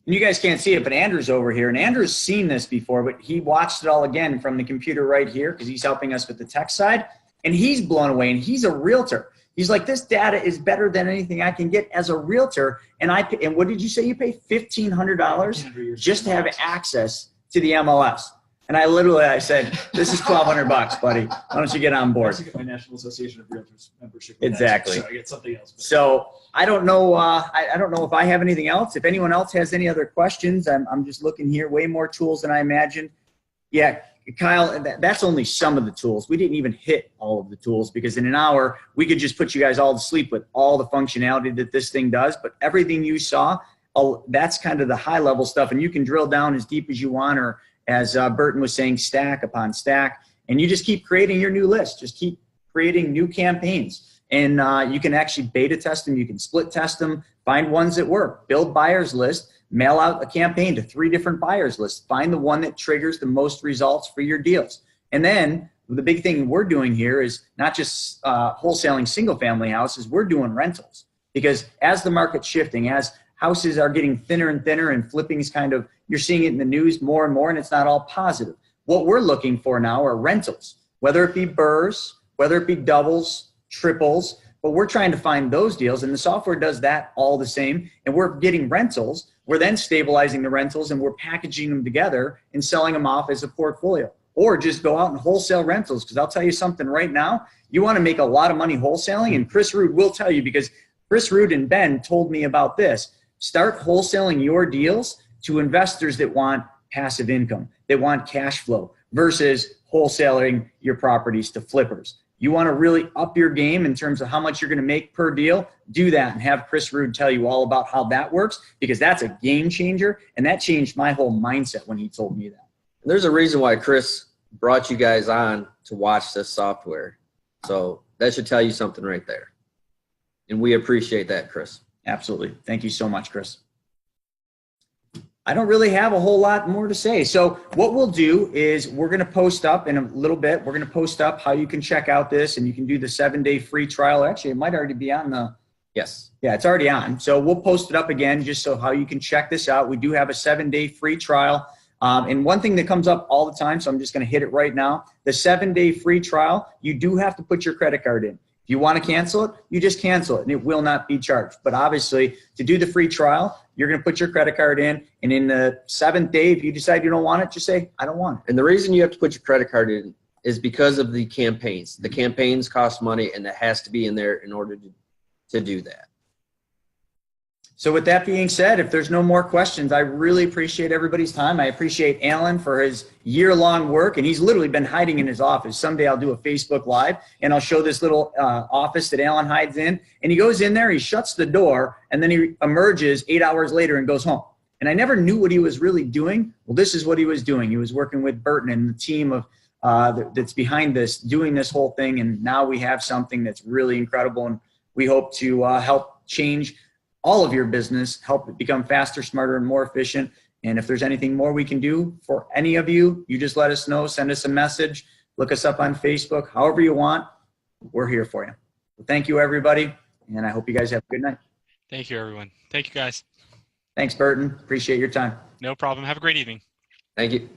And you guys can't see it, but Andrew's over here. And Andrew's seen this before, but he watched it all again from the computer right here because he's helping us with the tech side. And he's blown away, and he's a realtor. He's like, this data is better than anything I can get as a realtor. And what did you say? You pay $1,500 just to have access to the MLS. And I said, this is $1,200, buddy. Why don't you get on board? I get my National Association of Realtors membership. Exactly. So I get something else. So I don't know. I don't know if I have anything else. If anyone else has any other questions, I'm just looking here. Way more tools than I imagined. Yeah, Kyle, that's only some of the tools. We didn't even hit all of the tools because in an hour, we could just put you guys all to sleep with all the functionality that this thing does. But everything you saw, that's kind of the high level stuff. And you can drill down as deep as you want, or as Burton was saying, stack upon stack. And you just keep creating your new list. Just keep creating new campaigns. And you can actually beta test them. You can split test them. Find ones that work. Build buyers list. Mail out a campaign to 3 different buyers lists. Find the one that triggers the most results for your deals. And then the big thing we're doing here is not just wholesaling single family houses, we're doing rentals. Because as the market's shifting, as houses are getting thinner and thinner and flipping is kind of, you're seeing it in the news more and more, and it's not all positive. What we're looking for now are rentals, whether it be burrs, whether it be doubles, triples, but we're trying to find those deals, and the software does that all the same, and we're getting rentals. We're then stabilizing the rentals, and we're packaging them together and selling them off as a portfolio. Or just go out and wholesale rentals, because I'll tell you something right now, you want to make a lot of money wholesaling, and Chris Root will tell you, because Chris Root and Ben told me about this. Start wholesaling your deals to investors that want passive income, that want cash flow, versus wholesaling your properties to flippers. You want to really up your game in terms of how much you're going to make per deal, do that and have Chris Root tell you all about how that works, because that's a game changer, and that changed my whole mindset when he told me that. There's a reason why Chris brought you guys on to watch this software. So that should tell you something right there. And we appreciate that, Chris. Absolutely. Thank you so much, Chris. I don't really have a whole lot more to say. So what we'll do is we're going to post up in a little bit. We're going to post up how you can check out this, and you can do the 7-day free trial. Actually, it might already be on the, Yes. yeah, it's already on. So we'll post it up again just so how you can check this out. We do have a 7-day free trial. And one thing that comes up all the time, so I'm just going to hit it right now. The 7-day free trial, you do have to put your credit card in. If you want to cancel it, you just cancel it and it will not be charged. But obviously, to do the free trial, you're going to put your credit card in. And in the 7th day, if you decide you don't want it, just say, I don't want it. And the reason you have to put your credit card in is because of the campaigns. The campaigns cost money, and that has to be in there in order to do that. So with that being said, if there's no more questions, I really appreciate everybody's time. I appreciate Alan for his year-long work, and he's literally been hiding in his office. Someday I'll do a Facebook Live, and I'll show this little office that Alan hides in, and he goes in there, he shuts the door, and then he emerges 8 hours later and goes home. And I never knew what he was really doing. Well, this is what he was doing. He was working with Burton and the team of that's behind this, doing this whole thing, and now we have something that's really incredible, and we hope to help change all of your business, help it become faster, smarter, and more efficient. And if there's anything more we can do for any of you, you just let us know, send us a message, look us up on Facebook, however you want, we're here for you. Well, thank you, everybody, and I hope you guys have a good night. Thank you, everyone. Thank you, guys. Thanks, Burton. Appreciate your time. No problem. Have a great evening. Thank you.